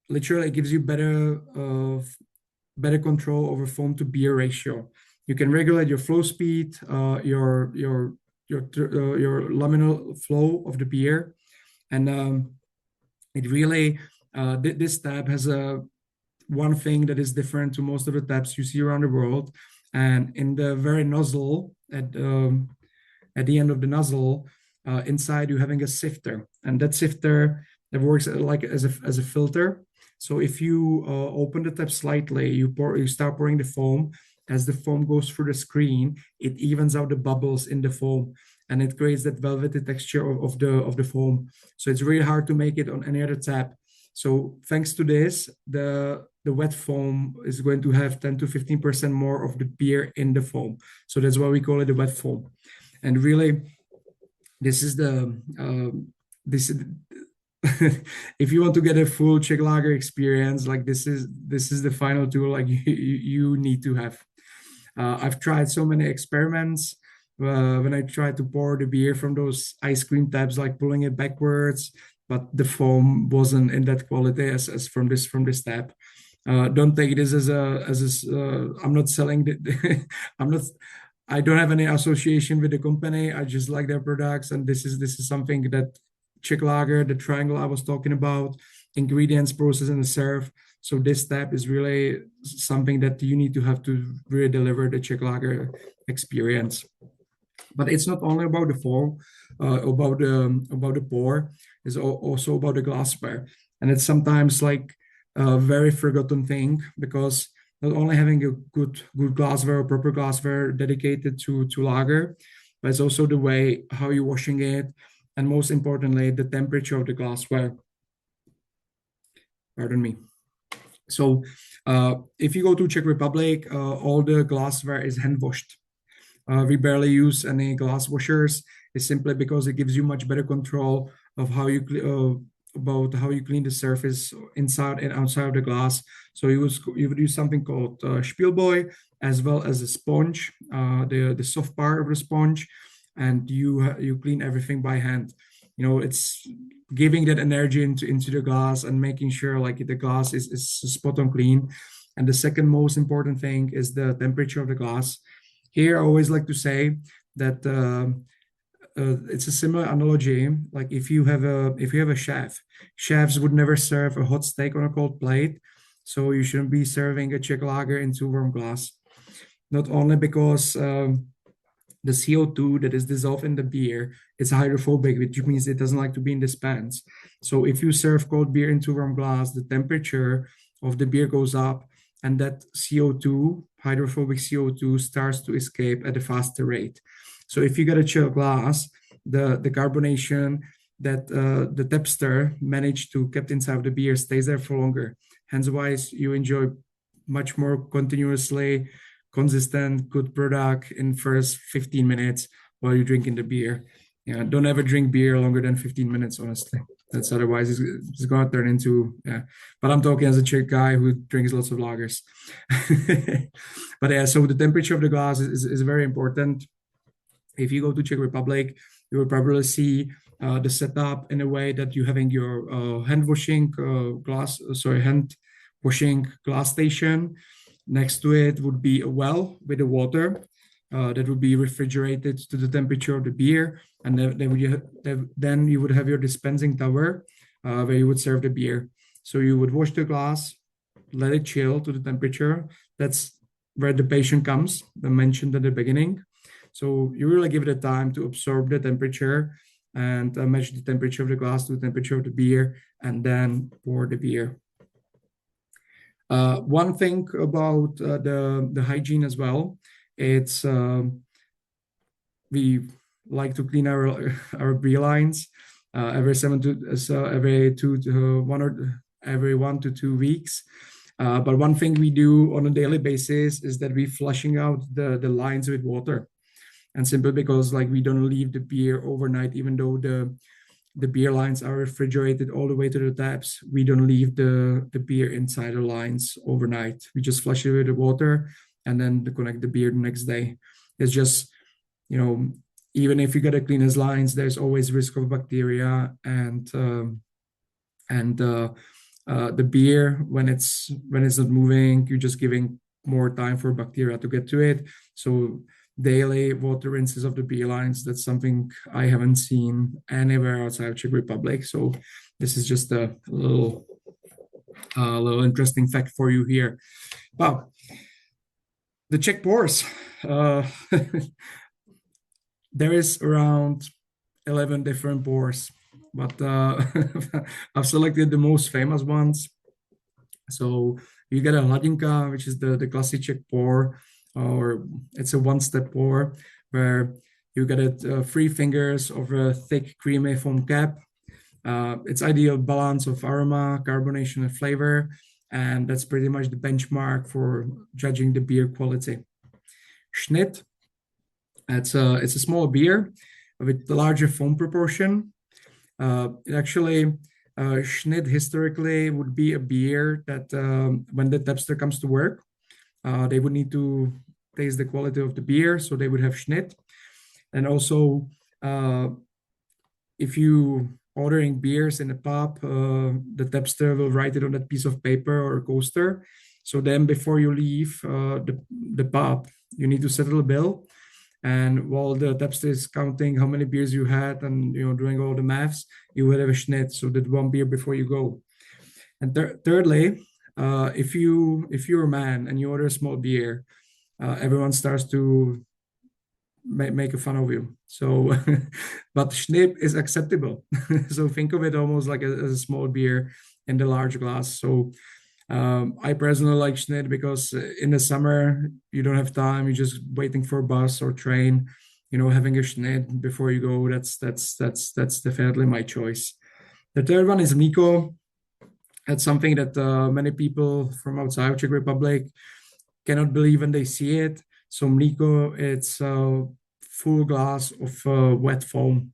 Literally, it gives you better control over foam to beer ratio. You can regulate your flow speed, your laminal flow of the beer, and it really this tap has one thing that is different to most of the taps you see around the world. And in the very nozzle at the end of the nozzle, inside you're having a sifter, and that sifter that works as a filter. So if you open the tap slightly, you start pouring the foam. As the foam goes through the screen, it evens out the bubbles in the foam, and it creates that velvety texture of the foam. So it's really hard to make it on any other tap. So thanks to this, the wet foam is going to have 10 to 15% more of the beer in the foam. So that's why we call it the wet foam. And really, this is if you want to get a full Czech lager experience, this is the final tool you need to have. I've tried so many experiments when I tried to pour the beer from those ice cream taps, pulling it backwards, but the foam wasn't in that quality as from this tap. Don't take this as I'm not selling I don't have any association with the company. I just like their products, and this is something that Czech lager, the triangle I was talking about, ingredients, process, and the serve. So this tap is really something that you need to have to really deliver the Czech lager experience. But it's not only about the foam, about the pour. It's also about the glassware, and it's sometimes a very forgotten thing, because not only having a good glassware or proper glassware dedicated to lager, but it's also the way how you're washing it, and most importantly, the temperature of the glassware. Pardon me. So if you go to Czech Republic, all the glassware is hand washed. We barely use any glass washers. It's simply because it gives you much better control of how you about how you clean the surface inside and outside of the glass. So you would use something called Spielboy, as well as a sponge, the soft part of the sponge, and you clean everything by hand. You know, it's giving that energy into the glass and making sure like the glass is spot on clean. And the second most important thing is the temperature of the glass. Here, I always like to say that it's a similar analogy. Like if you have a chef, chefs would never serve a hot steak on a cold plate, so you shouldn't be serving a Czech lager into warm glass. Not only because the CO2 that is dissolved in the beer is hydrophobic, which means it doesn't like to be in this pans. So if you serve cold beer into warm glass, the temperature of the beer goes up, and that CO2, hydrophobic CO2, starts to escape at a faster rate. So if you get a chill glass, the carbonation that the tapster managed to keep inside of the beer stays there for longer. Hence why you enjoy much more continuously consistent, good product in first 15 minutes while you're drinking the beer. Yeah, don't ever drink beer longer than 15 minutes, honestly. That's otherwise it's gonna turn into, yeah. But I'm talking as a Czech guy who drinks lots of lagers. But yeah, so the temperature of the glass is very important. If you go to Czech Republic, you will probably see the setup in a way that you're having your hand washing glass station. Next to it would be a well with the water that would be refrigerated to the temperature of the beer. And then you would have your dispensing tower where you would serve the beer. So you would wash the glass, let it chill to the temperature. That's where the patient comes, I mentioned at the beginning. So you really give it a time to absorb the temperature and match the temperature of the glass to the temperature of the beer, and then pour the beer. One thing about the hygiene as well, it's we like to clean our beer lines every 1 to 2 weeks. But one thing we do on a daily basis is that we flushing out the lines with water, and simply because like we don't leave the beer overnight, even though the beer lines are refrigerated all the way to the taps, we don't leave the beer inside the lines overnight. We just flush it with the water and then connect the beer the next day. It's just, you know, even if you get the cleanest lines, there's always risk of bacteria, and the beer, when it's not moving, you're just giving more time for bacteria to get to it. So daily water rinses of the beer lines, that's something I haven't seen anywhere outside of Czech Republic. So this is just a little interesting fact for you here. Wow, the Czech pours. There is around 11 different pours, but I've selected the most famous ones. So you get a hladinka, which is the classic Czech pour, or it's a one-step pour where you get it 3 fingers of a thick, creamy foam cap. It's ideal balance of aroma, carbonation, and flavor, and that's pretty much the benchmark for judging the beer quality. Schnitt, it's a small beer with a larger foam proportion. It actually, Schnitt historically would be a beer that when the tapster comes to work, they would need to taste the quality of the beer, so they would have Schnitt. And also, if you ordering beers in a pub, the tapster will write it on that piece of paper or coaster. So then before you leave the pub, you need to settle a bill. And while the tapster is counting how many beers you had and doing all the maths, you will have a Schnitt, so that one beer before you go. And thirdly, if you're a man and you order a small beer, everyone starts to make a fun of you. So, but Schnitt is acceptable. So think of it almost like a small beer in the large glass. So I personally like Schnitt because in the summer you don't have time. You're just waiting for a bus or train. Having a Schnitt before you go. That's definitely my choice. The third one is Miko. That's something that many people from outside of Czech Republic cannot believe when they see it. So Mliko, it's a full glass of wet foam.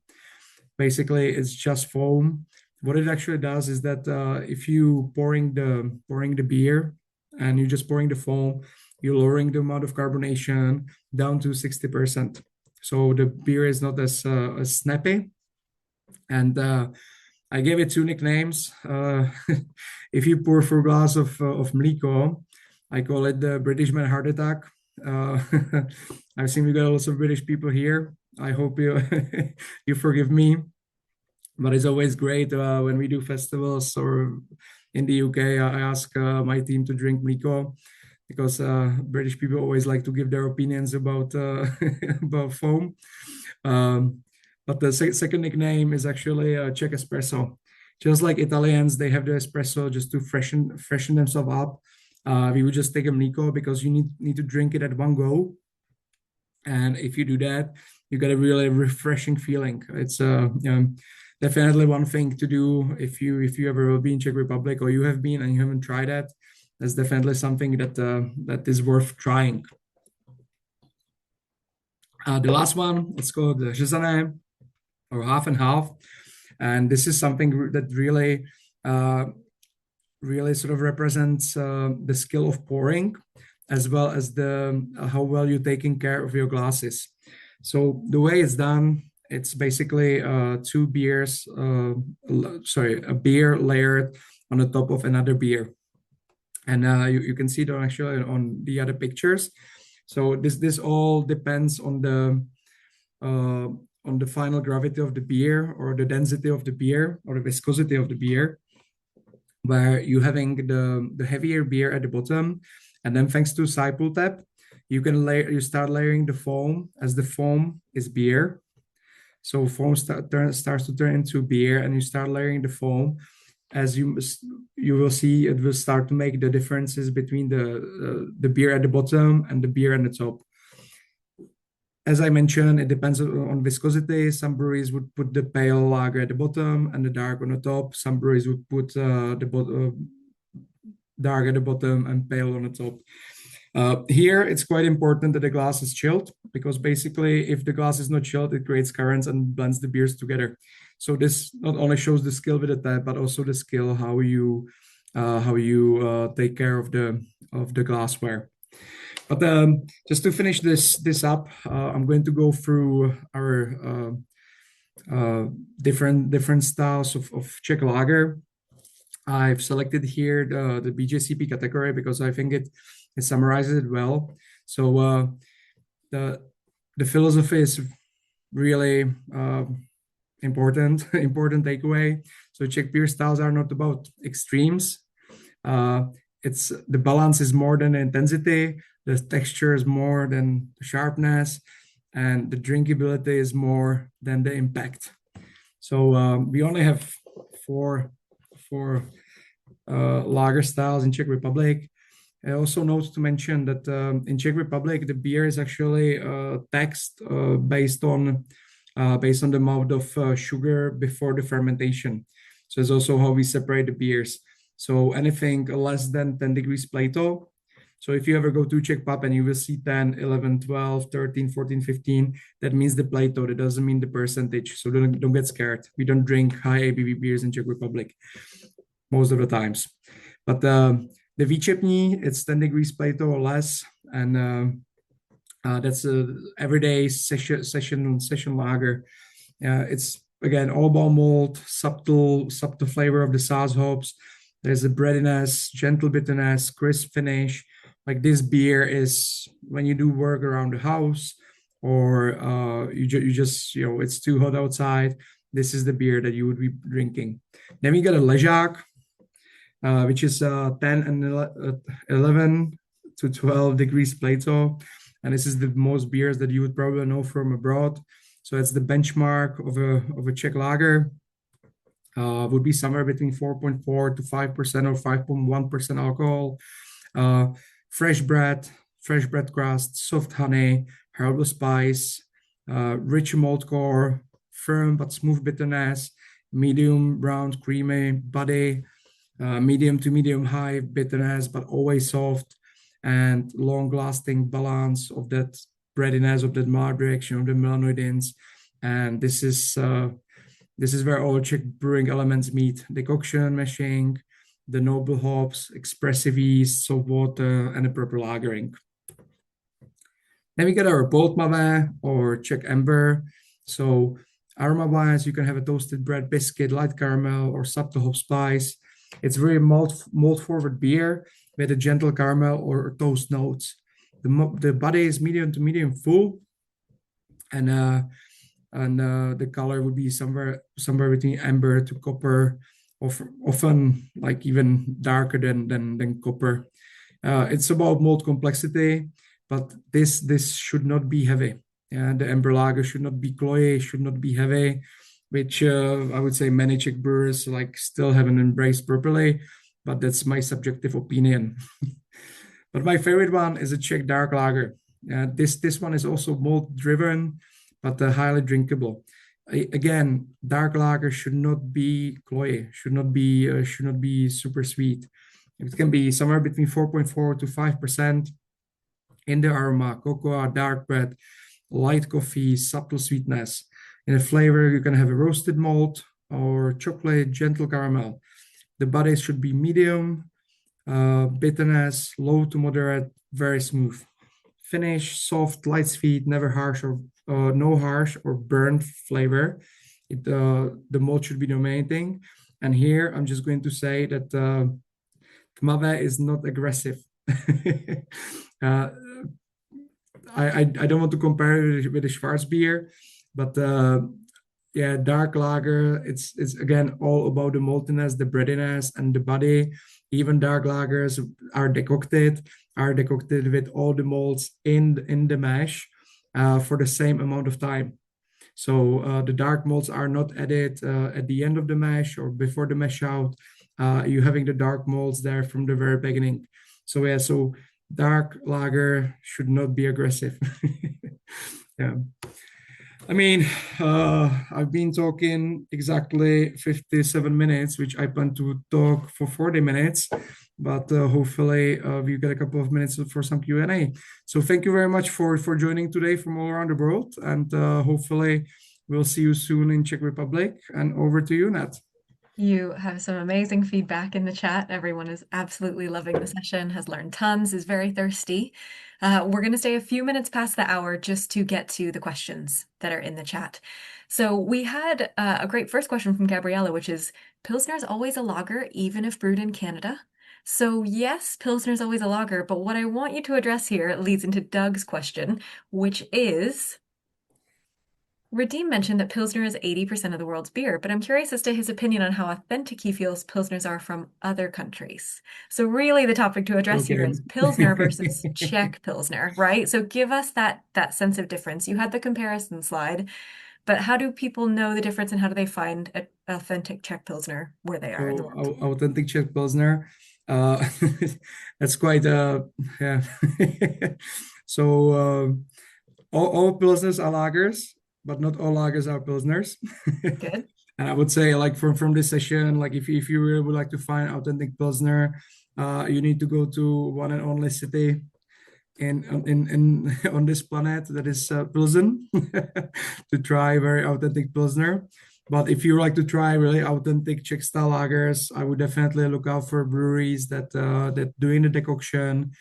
Basically, it's just foam. What it actually does is that if you pouring the beer and you're just pouring the foam, you're lowering the amount of carbonation down to 60%. So the beer is not as snappy. And I gave it two nicknames. If you pour for a glass of Mliko, I call it the British man heart attack. Uh, I've seen we got lots of British people here. I hope you you forgive me, but it's always great when we do festivals or in the UK. I ask my team to drink Mliko because British people always like to give their opinions about about foam. Um, but the second nickname is actually Czech espresso. Just like Italians, they have the espresso just to freshen themselves up. We would just take a Mliko because you need to drink it at one go. And if you do that, you get a really refreshing feeling. It's definitely one thing to do if you ever will be in Czech Republic or you have been and you haven't tried that. That's definitely something that is worth trying. The last one, it's called the řezané or half and half, and this is something that really sort of represents the skill of pouring, as well as the how well you're taking care of your glasses. So the way it's done, it's basically two beers, a beer layered on the top of another beer, and you can see it actually on the other pictures. So this all depends uh, on the final gravity of the beer or the density of the beer or the viscosity of the beer, where you having the heavier beer at the bottom, and then thanks to side pull tap, you start layering the foam as the foam is beer. So foam starts to turn into beer, and you start layering the foam. As you will see, it will start to make the differences between the beer at the bottom and the beer at the top. As I mentioned, it depends on viscosity. Some breweries would put the pale lager at the bottom and the dark on the top. Some breweries would put the dark at the bottom and pale on the top. Here, it's quite important that the glass is chilled, because basically, if the glass is not chilled, it creates currents and blends the beers together. So this not only shows the skill with the tap, but also the skill how you take care of the glassware. But just to finish this up, I'm going to go through our different styles of Czech lager. I've selected here the BJCP category because I think it summarizes it well. So the philosophy is really important takeaway. So Czech beer styles are not about extremes. It's the balance is more than the intensity. The texture is more than the sharpness, and the drinkability is more than the impact. So we only have four lager styles in Czech Republic. I also note to mention that in Czech Republic, the beer is actually taxed based on the amount of sugar before the fermentation. So it's also how we separate the beers. So anything less than 10 degrees Plato. So if you ever go to Czech pub and you will see 10, 11, 12, 13, 14, 15, that means the Plato. That doesn't mean the percentage. So don't get scared. We don't drink high ABV beers in Czech Republic most of the times. But the výčepní, it's 10 degrees Plato or less. And that's a everyday session lager. It's again all about malt, subtle flavor of the Saaz hops. There's a breadiness, gentle bitterness, crisp finish. Like this beer is when you do work around the house, or you just it's too hot outside. This is the beer that you would be drinking. Then we got a ležák, which is 10 and 11 to 12 degrees Plato. And this is the most beers that you would probably know from abroad. So it's the benchmark of a Czech lager. would be somewhere between 4.4 to 5% or 5.1% alcohol. Uh, fresh bread, fresh bread crust, soft honey, herbal spice, rich malt core, firm but smooth bitterness, medium brown creamy body, medium to medium high bitterness, but always soft, and long-lasting balance of that breadiness, of that mild reaction of the melanoidins. And this is where all Czech brewing elements meet: decoction, mashing, the noble hops, expressive yeast, salt water, and the proper lagering. Then we get our bold mave or Czech amber. So aroma-wise, you can have a toasted bread biscuit, light caramel, or subtle hop spice. It's very malt forward beer with a gentle caramel or toast notes. The body is medium to medium full, and the color would be somewhere between amber to copper, often like even darker than copper. It's about malt complexity, but this should not be heavy. And the amber lager should not be cloyy, should not be heavy, which I would say many Czech brewers like still haven't embraced properly, but that's my subjective opinion. But my favorite one is a Czech dark lager. This one is also malt driven, but highly drinkable. Again, dark lager should not be cloyy, should not be super sweet. It can be somewhere between 4.4 to 5% in the aroma, cocoa, dark bread, light coffee, subtle sweetness. In a flavor, you can have a roasted malt or chocolate, gentle caramel. The body should be medium, bitterness, low to moderate, very smooth. Finish, soft, light sweet, never harsh or no harsh or burnt flavor. The malt should be dominating. And here I'm just going to say that Kmave is not aggressive. I don't want to compare it with a Schwarzbier, but yeah, dark lager, it's again all about the maltiness, the breadiness, and the body. Even dark lagers are decocted with all the malts in the mash for the same amount of time. So the dark malts are not added at the end of the mash or before the mash out. You're having the dark malts there from the very beginning. So yeah, so dark lager should not be aggressive. Yeah. I mean, I've been talking exactly 57 minutes, which I plan to talk for 40 minutes, but hopefully we get a couple of minutes for some Q&A. So thank you very much for joining today from all around the world, and hopefully we'll see you soon in Czech Republic. And over to you, Nat. You have some amazing feedback in the chat. Everyone is absolutely loving the session, has learned tons, is very thirsty. We're going to stay a few minutes past the hour just to get to the questions that are in the chat. So we had a great first question from Gabriella, which is, Pilsner is always a lager, even if brewed in Canada? So yes, Pilsner is always a lager, but what I want you to address here leads into Doug's question, which is, Radim mentioned that Pilsner is 80% of the world's beer, but I'm curious as to his opinion on how authentic he feels Pilsners are from other countries. So really the topic to address here Okay. is Pilsner versus Czech Pilsner, right? So give us that sense of difference. You had the comparison slide, but how do people know the difference and how do they find an authentic Czech Pilsner where they are in the world? Authentic Czech Pilsner. That's quite yeah. So all Pilsners are lagers, but not all lagers are Pilsners. Good. And I would say, like from this session, like if you really would like to find authentic Pilsner, you need to go to one and only city in on this planet, that is Pilsen, to try very authentic Pilsner. But if you like to try really authentic Czech style lagers, I would definitely look out for breweries that doing the decoction,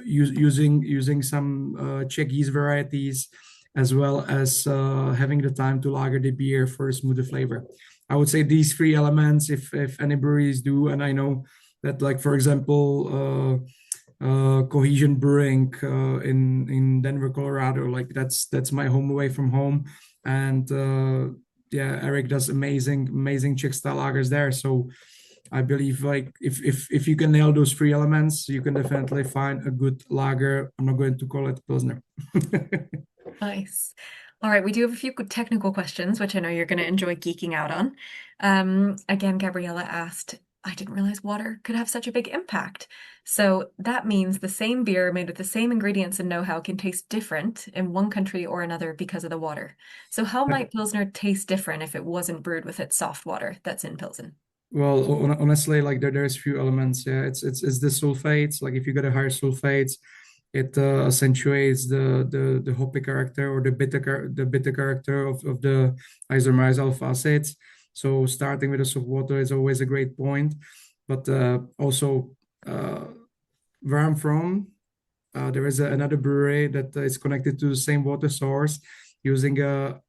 using some Czech yeast varieties, as well as having the time to lager the beer for a smoother flavor. I would say these three elements, if any breweries do, and I know that, like for example, Cohesion Brewing in Denver, Colorado, like that's my home away from home, and yeah, Eric does amazing Czech style lagers there. So I believe like if you can nail those three elements, you can definitely find a good lager. I'm not going to call it Pilsner. Nice. All right, we do have a few technical questions, which I know you're going to enjoy geeking out on. Again, Gabriella asked, I didn't realize water could have such a big impact. So that means the same beer made with the same ingredients and know-how can taste different in one country or another because of the water. So how might Pilsner taste different if it wasn't brewed with its soft water that's in Pilsen? Well, honestly, like there's few elements. Yeah, it's the sulfates. Like if you get a higher sulfates, it accentuates the hoppy character or the bitter character of the isomerized alpha acids. So starting with a soft water is always a great point. But also uh, where I'm from, there is another brewery that is connected to the same water source using a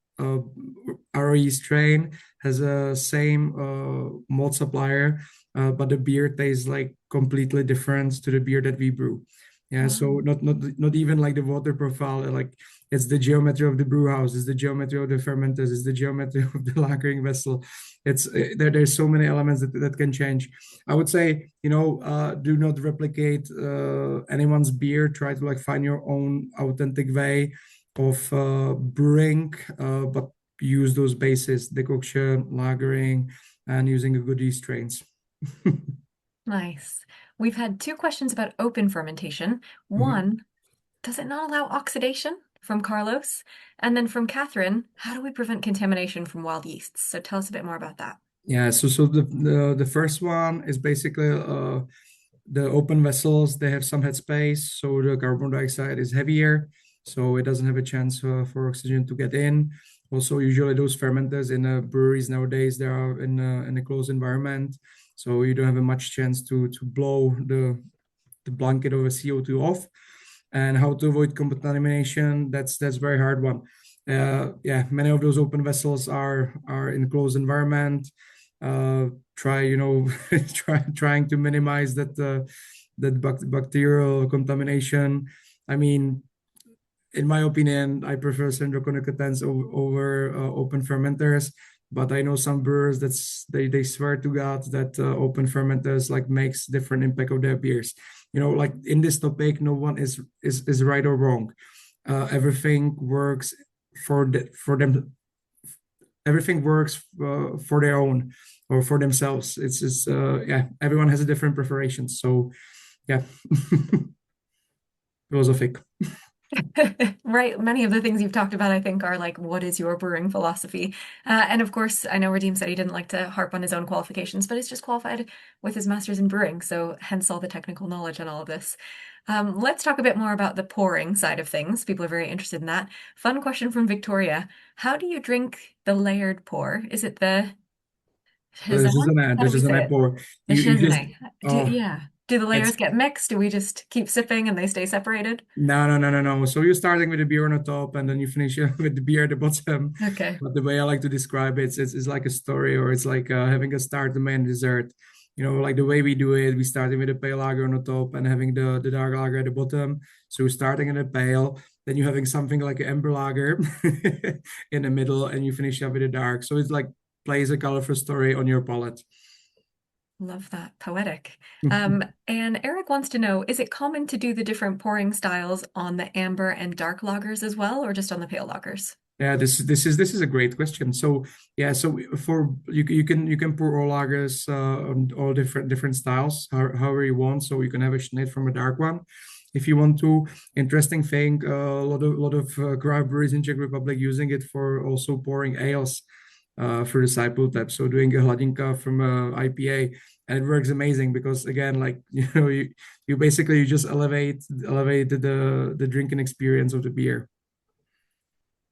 ROE strain, has a same malt supplier, but the beer tastes like completely different to the beer that we brew. Yeah, so Wow. not even like the water profile, like it's the geometry of the brew house, it's the geometry of the fermenters, it's the geometry of the lagering vessel. It's there's so many elements that can change. I would say, do not replicate anyone's beer. Try to like find your own authentic way of brewing, but use those bases, decoction, lagering, and using a good yeast strains. Nice. We've had two questions about open fermentation. Mhm. One, does it not allow oxidation? From Carlos. And then from Catherine, how do we prevent contamination from wild yeasts? So tell us a bit more about that. Yeah, so the first one is basically the open vessels. They have some headspace, so the carbon dioxide is heavier, so it doesn't have a chance for oxygen to get in. Also, usually those fermenters in breweries nowadays they are in a closed environment, so you don't have a much chance to blow the blanket of a CO2 off. And how to avoid contamination, that's very hard one. Yeah, many of those open vessels are in closed environment. Try, trying to minimize that bacterial contamination. I mean, in my opinion, I prefer centroconectants over open fermenters. But I know some brewers they swear to God that open fermenters like makes different impact of their beers. Like in this topic, no one is right or wrong. Everything works for them. Everything works for their own or for themselves. It's just yeah, everyone has a different preference. So yeah, philosophic. Right. Many of the things you've talked about, I think, are like, what is your brewing philosophy? And of course, I know Radim said he didn't like to harp on his own qualifications, but he's just qualified with his master's in brewing. So hence all the technical knowledge and all of this. Let's talk a bit more about the pouring side of things. People are very interested in that. Fun question from Victoria. How do you drink the layered pour? Is it the Shazam? How do This we is an say app, it? or The you just Shazam. oh, Yeah. Do the layers it's get mixed? Do we just keep sipping and they stay separated? no. So you're starting with the beer on the top, and then you finish with the beer at the bottom. Okay. But the way I like to describe it, it's like a story, or it's like having a start, the main dessert. Like the way we do it, we starting with a pale lager on the top and having the dark lager at the bottom. So starting in a pale, then you're having something like an amber lager in the middle, and you finish up with a dark. So it's like plays a colorful story on your palate. Love that. Poetic. And Eric wants to know, is it common to do the different pouring styles on the amber and dark lagers as well, or just on the pale lagers? Yeah, this is a great question. So yeah, so for you can pour all lagers on all different styles, however you want. So you can have a Schnitt from a dark one, if you want to. Interesting thing, a lot of craft breweries in Czech Republic using it for also pouring ales for the disciple tap. So doing a hladinka from a IPA, and it works amazing because again, like you basically you just elevate the drinking experience of the beer.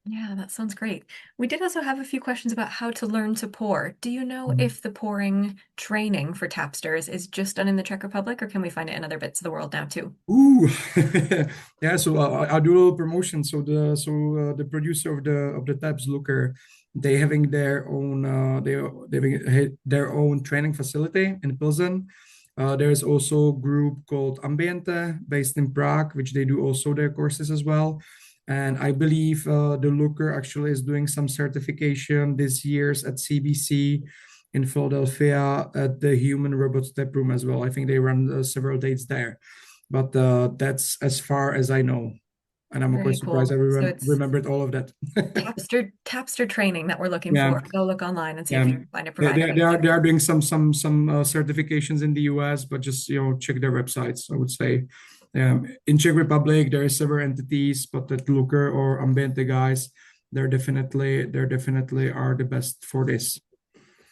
Yeah, that sounds great. We did also have a few questions about how to learn to pour. Do you know if the pouring training for tapsters is just done in the Czech Republic, or can we find it in other bits of the world now too? Ooh, yeah. So I'll do a little promotion. So the producer of the tabs Looker, they having their own they having their own training facility in Pilsen. There's also a group called Ambiente based in Prague, which they do also their courses as well. And I believe the Looker actually is doing some certification this year's at CBC in Philadelphia at the Human Robots Tap Room as well. I think they run several dates there, but that's as far as I know. And I'm quite Very surprised I cool. So it's remembered all of that. Tapster training that we're looking Yeah, for. Go look online and see if yeah. you can find a provider that They can are do it. doing some certifications in the US, but just check their websites. I would say, in Czech Republic there are several entities, but the Looker or Ambiente guys, they're definitely are the best for this.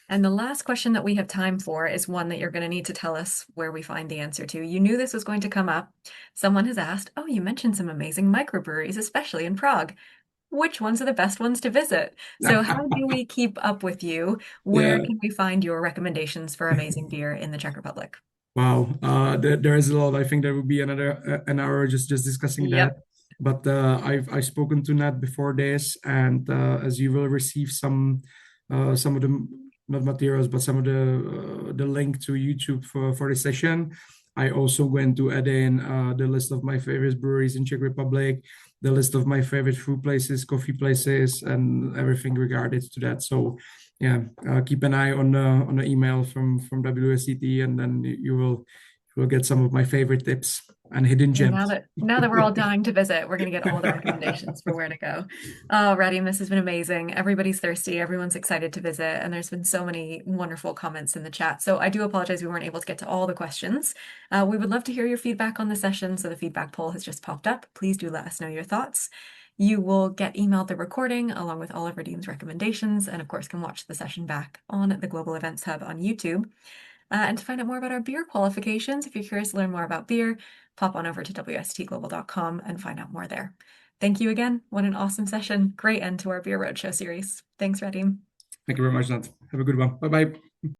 And the last question that we have time for is one that you're going to need to tell us where we find the answer to. You knew this was going to come up. Someone has asked, oh, you mentioned some amazing microbreweries, especially in Prague. Which ones are the best ones to visit? So how do we keep up with you? Where Yeah. can we find your recommendations for amazing beer in the Czech Republic? Wow, there is a lot. I think there will be another an hour just discussing that. Yep. But I've spoken to Nat before this, and as you will receive some of the not materials, but some of the link to YouTube for the session. I also going to add in the list of my favorite breweries in Czech Republic, the list of my favorite food places, coffee places, and everything regarded to that. So yeah, keep an eye on the email from WSET, and then you will get some of my favorite tips and hidden And gems. now that we're all dying to visit, we're going to get all the recommendations for where to go. Oh, Radim, this has been amazing. Everybody's thirsty. Everyone's excited to visit. And there's been so many wonderful comments in the chat. So I do apologize we weren't able to get to all the questions. We would love to hear your feedback on the session. So the feedback poll has just popped up. Please do let us know your thoughts. You will get emailed the recording along with all of Radim's recommendations, and of course can watch the session back on the Global Events Hub on YouTube. And to find out more about our beer qualifications, if you're curious to learn more about beer, pop on over to wstglobal.com and find out more there. Thank you again. What an awesome session. Great end to our Beer Roadshow series. Thanks, Radim. Thank you very much, Nat. Have a good one. Bye bye.